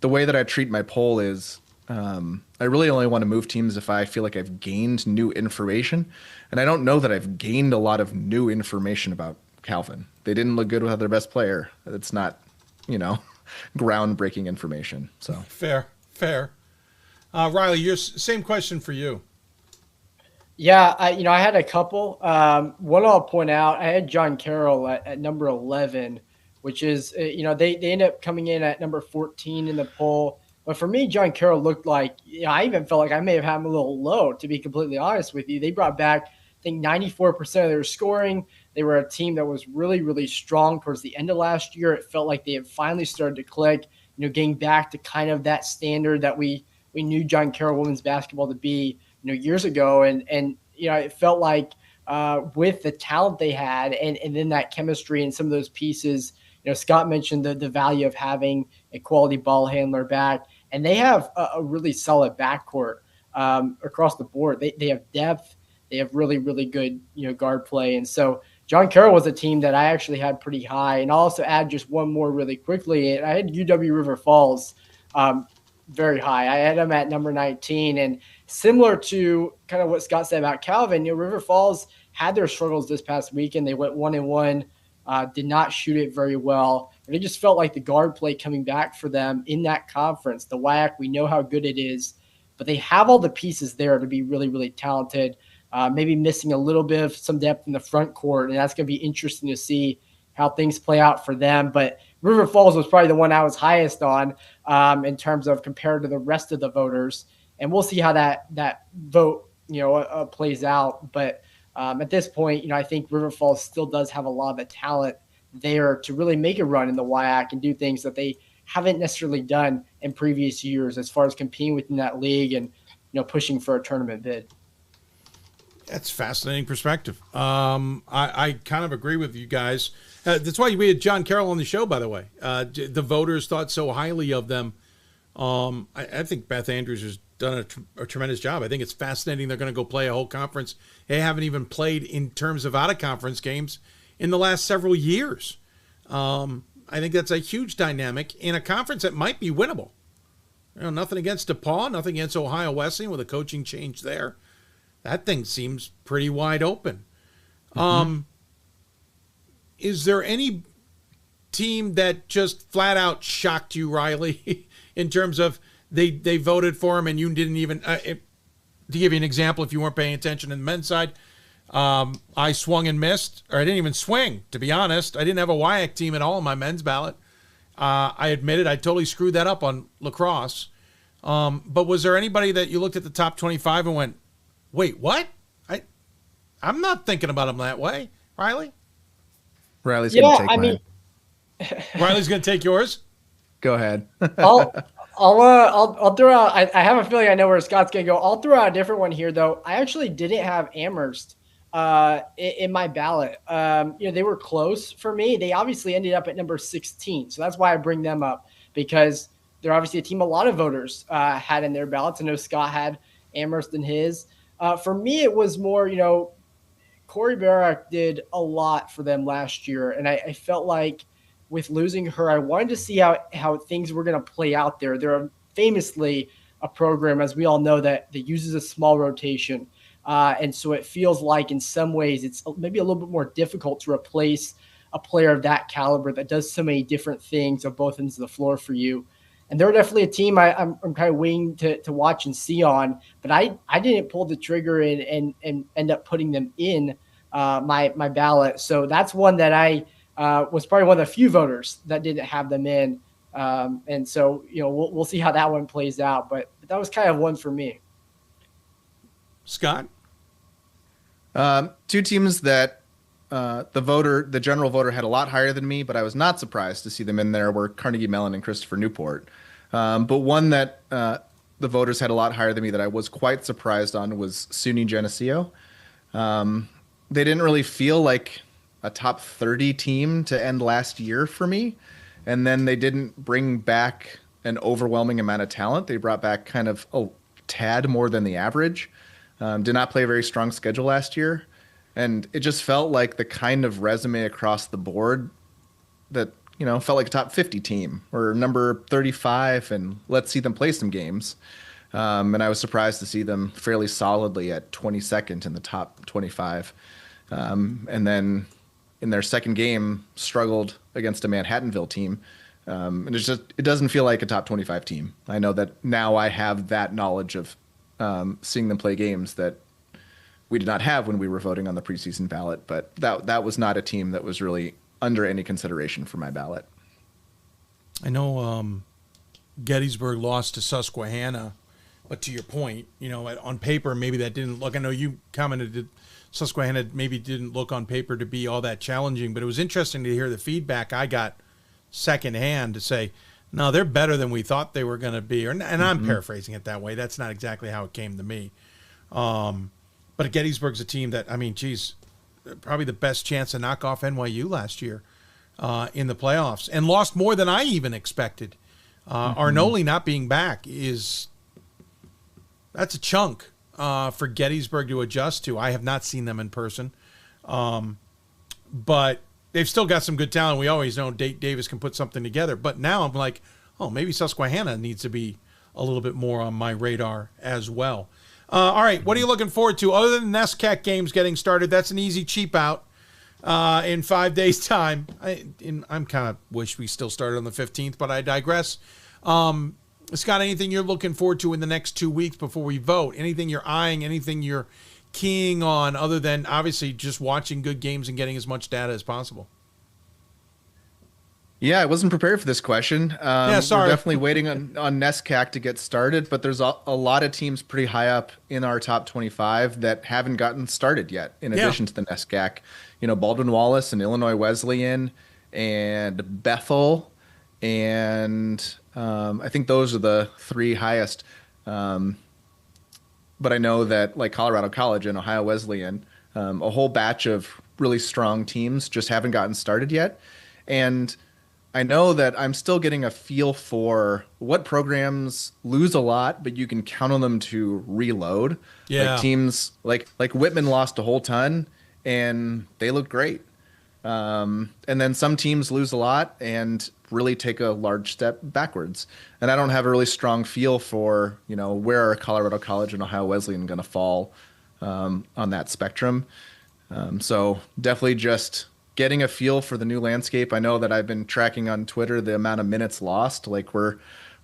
the way that I treat my poll is I really only want to move teams if I feel like I've gained new information. And I don't know that I've gained a lot of new information about Calvin. They didn't look good without their best player. It's not, groundbreaking information. So fair. Riley, same question for you. Yeah, I had a couple. One I'll point out, I had John Carroll at number 11, which is, they end up coming in at number 14 in the poll. But for me, John Carroll looked like, I even felt like I may have had him a little low, to be completely honest with you. They brought back, I think, 94% of their scoring. They were a team that was really, really strong towards the end of last year. It felt like they had finally started to click, getting back to kind of that standard that we knew John Carroll women's basketball to be, years ago. And it felt like with the talent they had and then that chemistry and some of those pieces, Scott mentioned the value of having a quality ball handler back, and they have a really solid backcourt across the board. They have depth. They have really, really good, guard play. And so John Carroll was a team that I actually had pretty high. And I'll also add just one more really quickly. I had UW River Falls very high. I had them at number 19. And similar to kind of what Scott said about Calvin, River Falls had their struggles this past weekend. They went 1-1, did not shoot it very well. And it just felt like the guard play coming back for them in that conference. The WAC, we know how good it is, but they have all the pieces there to be really, really talented. Maybe missing a little bit of some depth in the front court, and that's going to be interesting to see how things play out for them. But River Falls was probably the one I was highest on in terms of compared to the rest of the voters. And we'll see how that vote, plays out. But at this point, I think River Falls still does have a lot of the talent there to really make a run in the WIAC and do things that they haven't necessarily done in previous years as far as competing within that league and, pushing for a tournament bid. That's fascinating perspective. I kind of agree with you guys. That's why we had John Carroll on the show, by the way. The voters thought so highly of them. I think Beth Andrews has done a tremendous job. I think it's fascinating they're going to go play a whole conference. They haven't even played in terms of out-of-conference games in the last several years. I think that's a huge dynamic in a conference that might be winnable. Nothing against DePaul, nothing against Ohio Wesleyan with a coaching change there. That thing seems pretty wide open. Is there any team that just flat out shocked you, Riley, in terms of they voted for him and you didn't even to give you an example, if you weren't paying attention in the men's side, I swung and missed, or I didn't even swing, to be honest. I didn't have a WIAC team at all in my men's ballot. I admitted I totally screwed that up on lacrosse. But was there anybody that you looked at the top 25 and went, wait, what? I'm not thinking about him that way. Riley? Riley's going to take mine. Riley's going to take yours? Go ahead. I'll throw out, I have a feeling I know where Scott's going to go. I'll throw out a different one here, though. I actually didn't have Amherst in my ballot. They were close for me. They obviously ended up at number 16. So that's why I bring them up, because they're obviously a team a lot of voters had in their ballots. I know Scott had Amherst in his. For me, it was more, Corey Barak did a lot for them last year. And I felt like with losing her, I wanted to see how things were going to play out there. They're famously a program, as we all know, that uses a small rotation. And so it feels like in some ways it's maybe a little bit more difficult to replace a player of that caliber that does so many different things on both ends of the floor for you. And they're definitely a team I'm kind of waiting to watch and see on. But I didn't pull the trigger and end up putting them in my ballot. So that's one that I was probably one of the few voters that didn't have them in. And so, we'll see how that one plays out. But that was kind of one for me. Scott? Two teams that the general voter had a lot higher than me, but I was not surprised to see them in there were Carnegie Mellon and Christopher Newport. But one that the voters had a lot higher than me that I was quite surprised on was SUNY Geneseo. They didn't really feel like a top 30 team to end last year for me. And then they didn't bring back an overwhelming amount of talent. They brought back kind of a tad more than the average. Did not play a very strong schedule last year. And it just felt like the kind of resume across the board that, felt like a top 50 team or number 35, and let's see them play some games. And I was surprised to see them fairly solidly at 22nd in the top 25. And then in their second game, struggled against a Manhattanville team. And it doesn't feel like a top 25 team. I know that now I have that knowledge of seeing them play games that we did not have when we were voting on the preseason ballot, but that was not a team that was really under any consideration for my ballot. I know Gettysburg lost to Susquehanna, but to your point, on paper, maybe that didn't look, I know you commented that Susquehanna maybe didn't look on paper to be all that challenging, but it was interesting to hear the feedback I got secondhand to say, no, they're better than we thought they were going to be. And I'm paraphrasing it that way. That's not exactly how it came to me. But Gettysburg's a team that, probably the best chance to knock off NYU last year in the playoffs, and lost more than I even expected. Arnoli not being back that's a chunk for Gettysburg to adjust to. I have not seen them in person, but they've still got some good talent. We always know Davis can put something together, but now I'm like, maybe Susquehanna needs to be a little bit more on my radar as well. All right, what are you looking forward to other than NESCAC games getting started? That's an easy cheap out in 5 days' time. I'm kind of wish we still started on the 15th, but I digress. Scott, anything you're looking forward to in the next 2 weeks before we vote? Anything you're eyeing? Anything you're keying on other than obviously just watching good games and getting as much data as possible? Yeah, I wasn't prepared for this question. Sorry. We're definitely waiting on NESCAC to get started, but there's a lot of teams pretty high up in our top 25 that haven't gotten started yet, in addition to the NESCAC. Baldwin Wallace and Illinois Wesleyan and Bethel, and I think those are the three highest. But I know that like Colorado College and Ohio Wesleyan, a whole batch of really strong teams just haven't gotten started yet. And I know that I'm still getting a feel for what programs lose a lot, but you can count on them to reload. Yeah. Like teams like Whitman lost a whole ton and they look great. And then some teams lose a lot and really take a large step backwards. And I don't have a really strong feel for, where are Colorado College and Ohio Wesleyan going to fall on that spectrum. So definitely just getting a feel for the new landscape. I know that I've been tracking on Twitter the amount of minutes lost. Like we're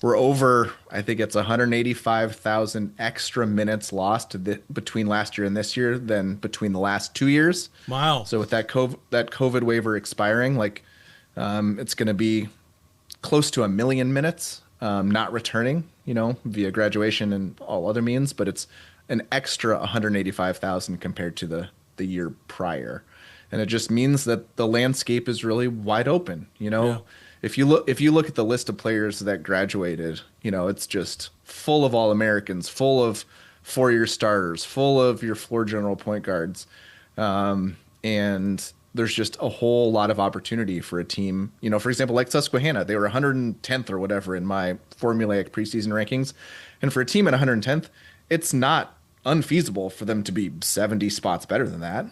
over, I think it's 185,000 extra minutes lost between last year and this year than between the last 2 years. Wow. So with that COVID waiver expiring, it's going to be close to 1 million minutes not returning, via graduation and all other means, but it's an extra 185,000 compared to the year prior. And it just means that the landscape is really wide open. If you look at the list of players that graduated, it's just full of All-Americans, full of four-year starters, full of your floor general point guards. And there's just a whole lot of opportunity for a team, for example, like Susquehanna. They were 110th or whatever in my formulaic preseason rankings. And for a team at 110th, it's not unfeasible for them to be 70 spots better than that,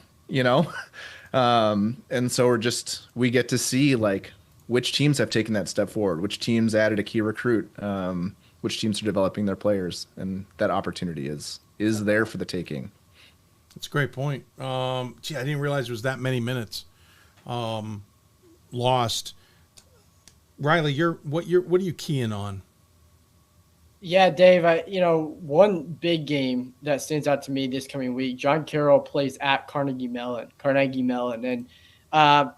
And so we get to see which teams have taken that step forward, which teams added a key recruit, which teams are developing their players, and that opportunity is there for the taking. That's a great point. I didn't realize it was that many minutes lost. Riley, what are you keying on? Yeah, Dave, one big game that stands out to me this coming week, John Carroll plays at Carnegie Mellon. And,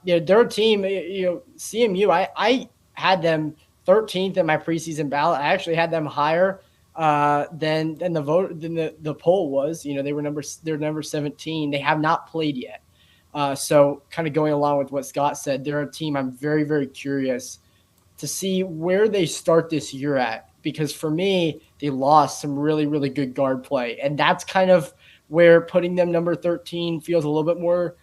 their team, CMU, I had them 13th in my preseason ballot. I actually had them higher than the poll was. They're number 17. They have not played yet. So kind of going along with what Scott said, they're a team I'm very, very curious to see where they start this year at. Because for me, they lost some really, really good guard play. And that's kind of where putting them number 13 feels a little bit more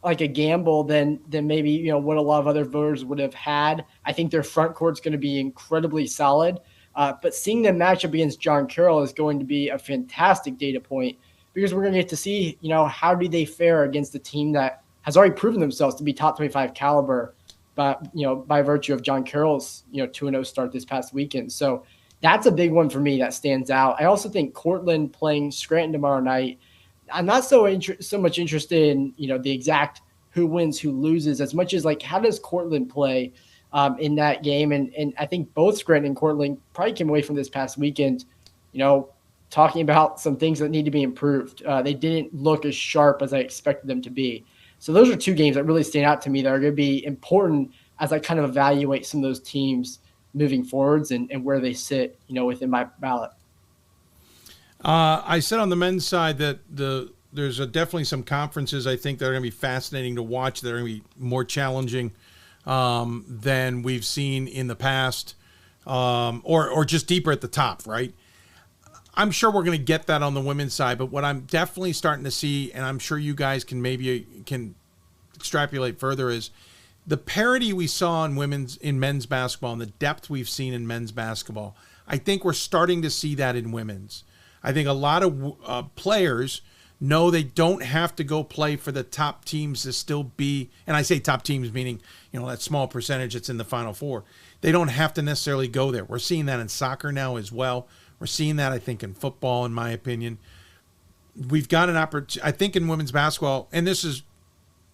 like a gamble than maybe, you know, what a lot of other voters would have had. I think their front court's going to be incredibly solid. But seeing them match up against John Carroll is going to be a fantastic data point, because we're going to get to see, you know, how do they fare against a team that has already proven themselves to be top 25 caliber, but, you know, by virtue of John Carroll's, you know, 2-0 start this past weekend. So that's a big one for me that stands out. I also think Cortland playing Scranton tomorrow night, I'm not so much interested in, you know, the exact who wins, who loses, as much as like, how does Cortland play in that game? And I think both Scranton and Cortland probably came away from this past weekend, you know, talking about some things that need to be improved. They didn't look as sharp as I expected them to be. So those are two games that really stand out to me that are going to be important as I kind of evaluate some of those teams moving forwards and where they sit, you know, within my ballot. I said on the men's side that there's definitely some conferences I think that are going to be fascinating to watch, that are going to be more challenging than we've seen in the past, or just deeper at the top, right? I'm sure we're going to get that on the women's side, but what I'm definitely starting to see, and I'm sure you guys can extrapolate further, is the parity we saw in men's basketball and the depth we've seen in men's basketball. I think we're starting to see that in women's. I think a lot of players know they don't have to go play for the top teams to still be, and I say top teams meaning, you know, that small percentage that's in the Final Four. They don't have to necessarily go there. We're seeing that in soccer now as well. We're seeing that, I think, in football, in my opinion. We've got an opportunity, I think, in women's basketball, and this is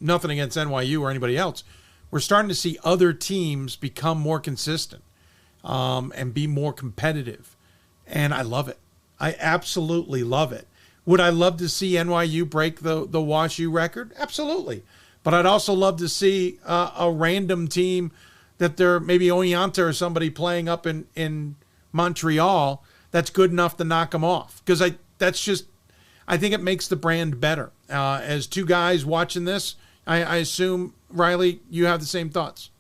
nothing against NYU or anybody else. We're starting to see other teams become more consistent and be more competitive, and I love it. I absolutely love it. Would I love to see NYU break the WashU record? Absolutely. But I'd also love to see a random team that they're maybe Oneonta or somebody playing up in Montreal that's good enough to knock them off. Because I think it makes the brand better. As two guys watching this, I assume, Riley, you have the same thoughts.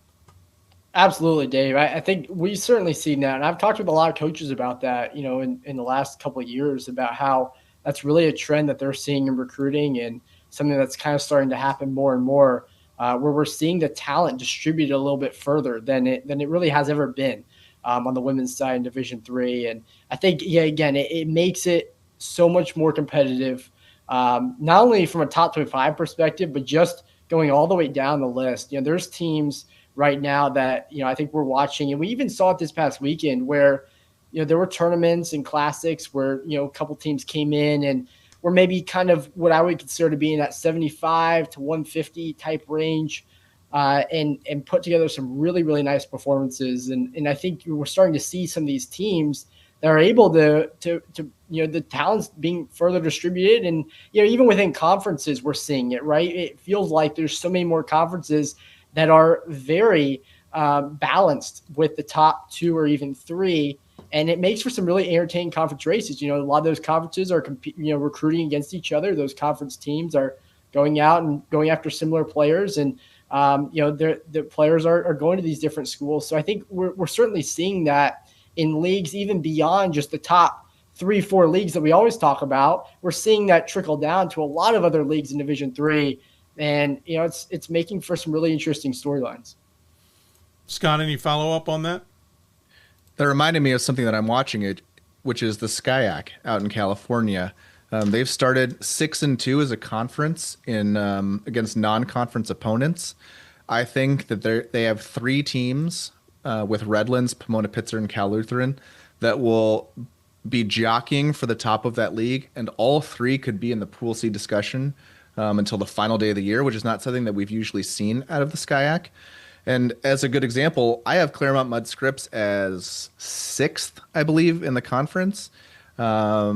Absolutely, Dave. I think we've certainly seen that. And I've talked with a lot of coaches about that, you know, in the last couple of years, about how that's really a trend that they're seeing in recruiting, and something that's kind of starting to happen more and more, where we're seeing the talent distributed a little bit further than it really has ever been on the women's side in Division III. And I think, yeah, again, it makes it so much more competitive, not only from a top 25 perspective, but just going all the way down the list. You know, there's teams right now that, you know, I think we're watching, and we even saw it this past weekend where, you know, there were tournaments and classics where, you know, a couple teams came in and were maybe kind of what I would consider to be in that 75 to 150 type range, and put together some really, really nice performances. And I think we're starting to see some of these teams that are able to you know, the talents being further distributed. And, you know, even within conferences, we're seeing it, right? It feels like there's so many more conferences that are very balanced with the top two or even three. And it makes for some really entertaining conference races. You know, a lot of those conferences are recruiting against each other. Those conference teams are going out and going after similar players. And, you know, the players are going to these different schools. So I think we're certainly seeing that in leagues even beyond just the top 3-4 leagues that we always talk about. We're seeing that trickle down to a lot of other leagues in Division III. And, you know, it's making for some really interesting storylines. Scott, any follow-up on that? That reminded me of something that I'm watching, which is the SCIAC out in California. They've started 6-2 as a conference in against non-conference opponents. I think that they have 3 teams with Redlands, Pomona-Pitzer, and Cal Lutheran that will be jockeying for the top of that league, and all 3 could be in the Pool C discussion until the final day of the year, which is not something that we've usually seen out of the SCIAC. And as a good example, I have Claremont Mudd Scripps as 6th, I believe, in the conference, not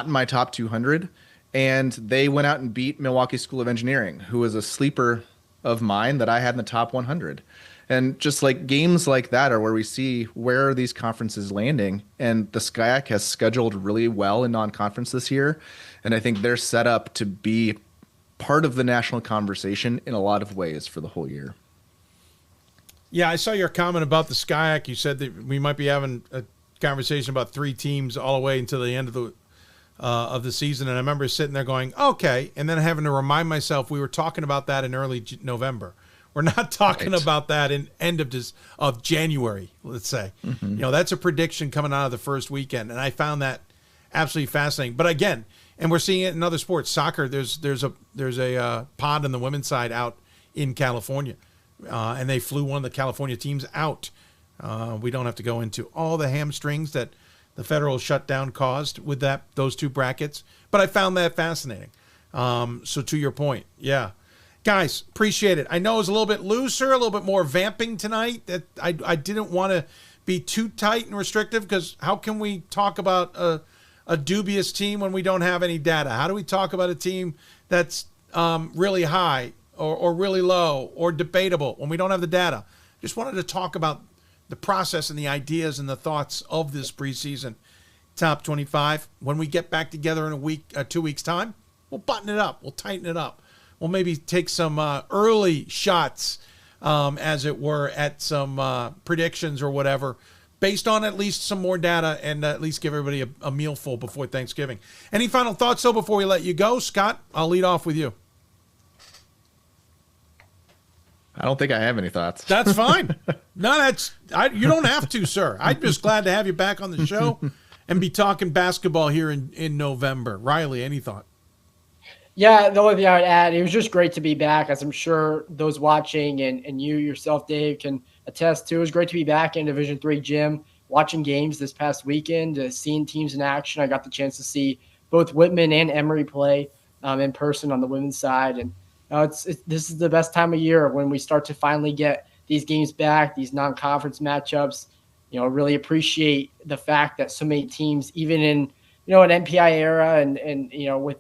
in my top 200. And they went out and beat Milwaukee School of Engineering, who was a sleeper of mine that I had in the top 100. And just like games like that are where we see where are these conferences landing. And the SCIAC has scheduled really well in non-conference this year. And I think they're set up to be part of the national conversation in a lot of ways for the whole year. Yeah, I saw your comment about the SCIAC. You said that we might be having a conversation about 3 teams all the way until the end of of the season. And I remember sitting there going, okay, and then having to remind myself we were talking about that in early November. We're not talking about that in end of January, let's say. You know, that's a prediction coming out of the first weekend, and I found that absolutely fascinating. But again, and we're seeing it in other sports. Soccer, there's a pod on the women's side out in California, and they flew one of the California teams out. We don't have to go into all the hamstrings that the federal shutdown caused with those two brackets, but I found that fascinating. So to your point, yeah. Guys, appreciate it. I know it was a little bit looser, a little bit more vamping tonight. That I didn't want to be too tight and restrictive, because how can we talk about a dubious team when we don't have any data? How do we talk about a team that's really high or really low or debatable when we don't have the data? Just wanted to talk about the process and the ideas and the thoughts of this preseason top 25. When we get back together in a week, 2 weeks time, we'll button it up. We'll tighten it up. We'll maybe take some early shots, as it were, at some predictions or whatever, based on at least some more data, and at least give everybody a meal full before Thanksgiving. Any final thoughts, though, before we let you go? Scott, I'll lead off with you. I don't think I have any thoughts. That's fine. No, you don't have to, sir. I'm just glad to have you back on the show and be talking basketball here in November. Riley, any thought? Yeah, the only thing I would add, it was just great to be back, as I'm sure those watching and you yourself, Dave, can attest to. It was great to be back in Division III gym, watching games this past weekend, seeing teams in action. I got the chance to see both Whitman and Emory play in person on the women's side. And this is the best time of year when we start to finally get these games back, these non-conference matchups. You know, really appreciate the fact that so many teams, even in, an NPI era and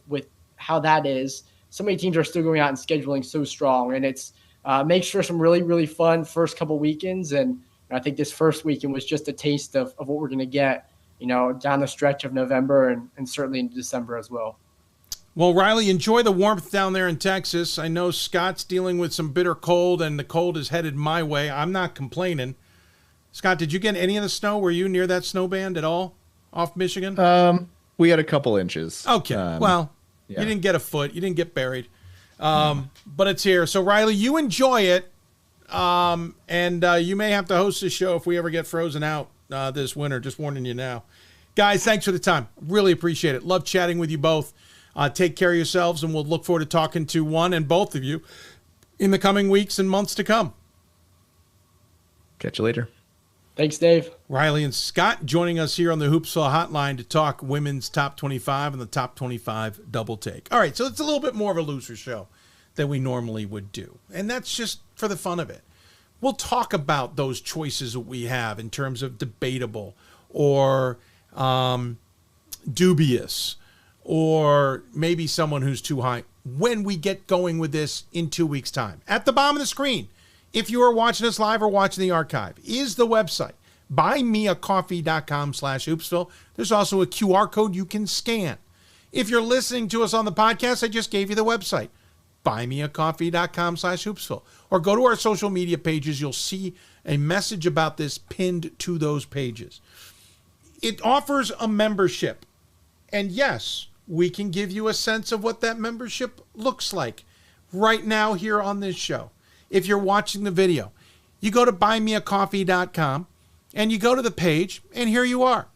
with how that is, so many teams are still going out and scheduling so strong, and it's makes for some really, really fun first couple weekends. And I think this first weekend was just a taste of what we're going to get, down the stretch of November and certainly in December as well. Well, Riley, enjoy the warmth down there in Texas. I know Scott's dealing with some bitter cold, and the cold is headed my way. I'm not complaining. Scott, did you get any of the snow? Were you near that snow band at all off Michigan? We had a couple inches. Okay, well, yeah. You didn't get a foot. You didn't get buried. But it's here. So, Riley, you enjoy it, and you may have to host this show if we ever get frozen out this winter. Just warning you now. Guys, thanks for the time. Really appreciate it. Love chatting with you both. Take care of yourselves, and we'll look forward to talking to one and both of you in the coming weeks and months to come. Catch you later. Thanks, Dave. Riley and Scott joining us here on the Hoopsville Hotline to talk women's top 25 and the top 25 double take. All right, so it's a little bit more of a looser show than we normally would do, and that's just for the fun of it. We'll talk about those choices that we have in terms of debatable or dubious, or maybe someone who's too high, when we get going with this in 2 weeks' time. At the bottom of the screen, if you are watching us live or watching the archive, is the website, buymeacoffee.com/Hoopsville. There's also a QR code you can scan. If you're listening to us on the podcast, I just gave you the website, buymeacoffee.com/Hoopsville. Or go to our social media pages. You'll see a message about this pinned to those pages. It offers a membership. And yes, we can give you a sense of what that membership looks like right now here on this show. If you're watching the video, you go to buymeacoffee.com and you go to the page, and here you are.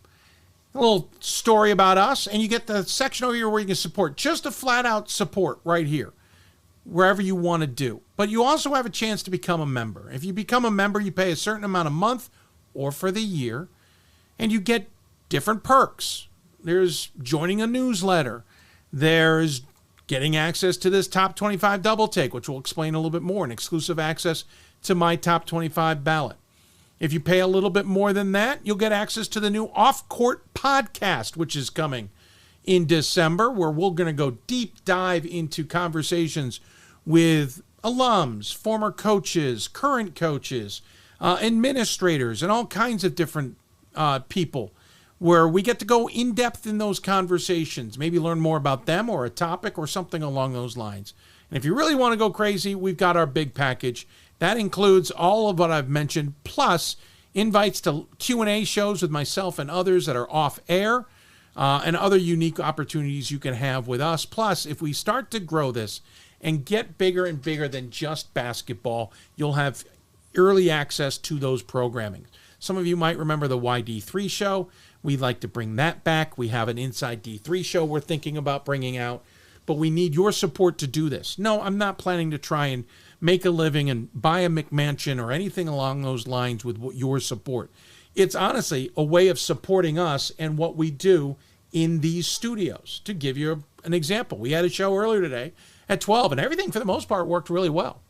A little story about us, and you get the section over here where you can support, just a flat out support right here, wherever you want to do. But you also have a chance to become a member. If you become a member, you pay a certain amount a month or for the year, and you get different perks. There's joining a newsletter. There's getting access to this top 25 double take, which we'll explain a little bit more, and exclusive access to my top 25 ballot. If you pay a little bit more than that, you'll get access to the new Off Court podcast, which is coming in December, where we're going to go deep dive into conversations with alums, former coaches, current coaches, administrators, and all kinds of different people, where we get to go in depth in those conversations, maybe learn more about them or a topic or something along those lines. And if you really want to go crazy, we've got our big package. That includes all of what I've mentioned, plus invites to Q&A shows with myself and others that are off air, and other unique opportunities you can have with us. Plus, if we start to grow this and get bigger and bigger than just basketball, you'll have early access to those programming. Some of you might remember the YD3 show. We'd like to bring that back. We have an Inside D3 show we're thinking about bringing out, but we need your support to do this. No, I'm not planning to try and make a living and buy a McMansion or anything along those lines with your support. It's honestly a way of supporting us and what we do in these studios. To give you an example, we had a show earlier today at 12, and everything for the most part worked really well.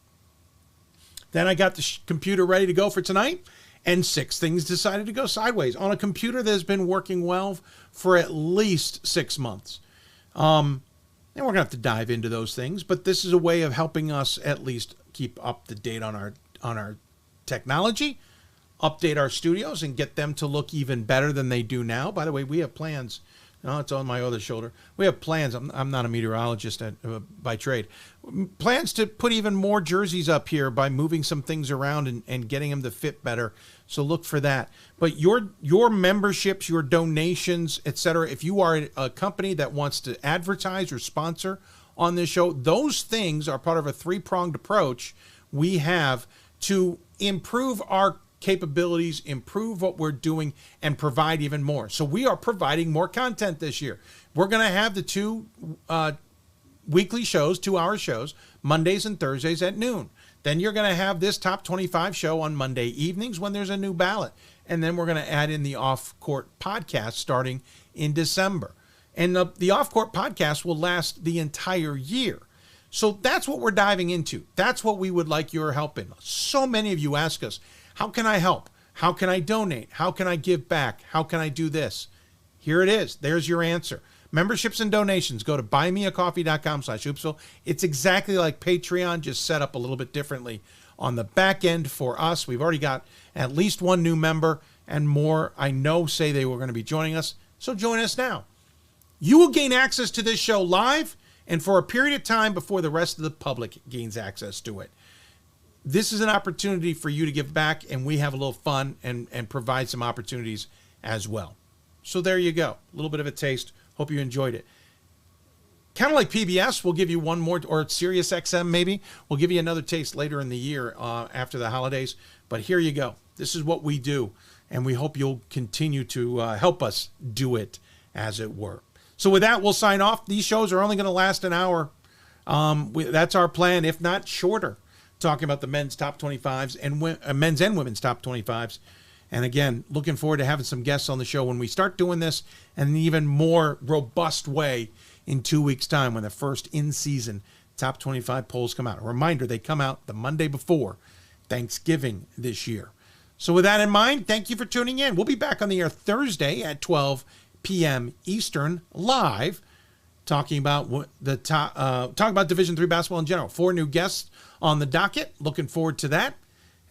Then I got the computer ready to go for tonight, and 6 things decided to go sideways on a computer that has been working well for at least 6 months. And we're going to have to dive into those things, but this is a way of helping us at least keep up to date on our technology, update our studios, and get them to look even better than they do now. By the way, we have plans. No, it's on my other shoulder. We have plans. I'm not a meteorologist by trade. Plans to put even more jerseys up here by moving some things around and getting them to fit better. So look for that. But your memberships, your donations, etc., if you are a company that wants to advertise or sponsor on this show, those things are part of a 3-pronged approach we have to improve our capabilities, improve what we're doing, and provide even more. So we are providing more content this year. We're going to have the 2 weekly shows, 2-hour shows, Mondays and Thursdays at noon. Then you're going to have this Top 25 show on Monday evenings when there's a new ballot. And then we're going to add in the Off-Court podcast starting in December. And the Off-Court podcast will last the entire year. So that's what we're diving into. That's what we would like your help in. So many of you ask us, how can I help? How can I donate? How can I give back? How can I do this? Here it is. There's your answer. Memberships and donations. Go to buymeacoffee.com/Hoopsville. It's exactly like Patreon, just set up a little bit differently on the back end for us. We've already got at least 1 new member, and more I know say they were going to be joining us. So join us now. You will gain access to this show live and for a period of time before the rest of the public gains access to it. This is an opportunity for you to give back, and we have a little fun and provide some opportunities as well. So there you go. A little bit of a taste. Hope you enjoyed it. Kind of like PBS, we'll give you one more, or Sirius XM maybe. We'll give you another taste later in the year after the holidays. But here you go. This is what we do, and we hope you'll continue to help us do it, as it were. So with that, we'll sign off. These shows are only going to last an hour. That's our plan, if not shorter, talking about the men's top 25s and men's and women's top 25s. And again, looking forward to having some guests on the show when we start doing this in an even more robust way in 2 weeks' time when the first in-season top 25 polls come out. A reminder, they come out the Monday before Thanksgiving this year. So with that in mind, thank you for tuning in. We'll be back on the air Thursday at 12 p.m. Eastern live, talking about talking about Division III basketball in general. 4 new guests on the docket. Looking forward to that.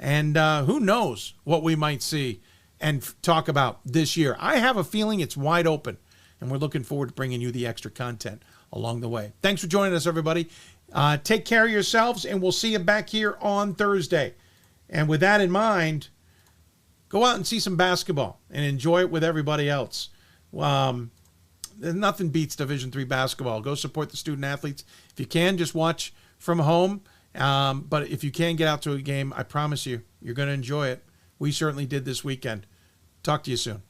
And who knows what we might see and talk about this year. I have a feeling it's wide open, and we're looking forward to bringing you the extra content along the way. Thanks for joining us, everybody. Take care of yourselves, and we'll see you back here on Thursday. And with that in mind, go out and see some basketball and enjoy it with everybody else. Nothing beats Division III basketball. Go support the student athletes. If you can, just watch from home. But if you can get out to a game, I promise you, you're going to enjoy it. We certainly did this weekend. Talk to you soon.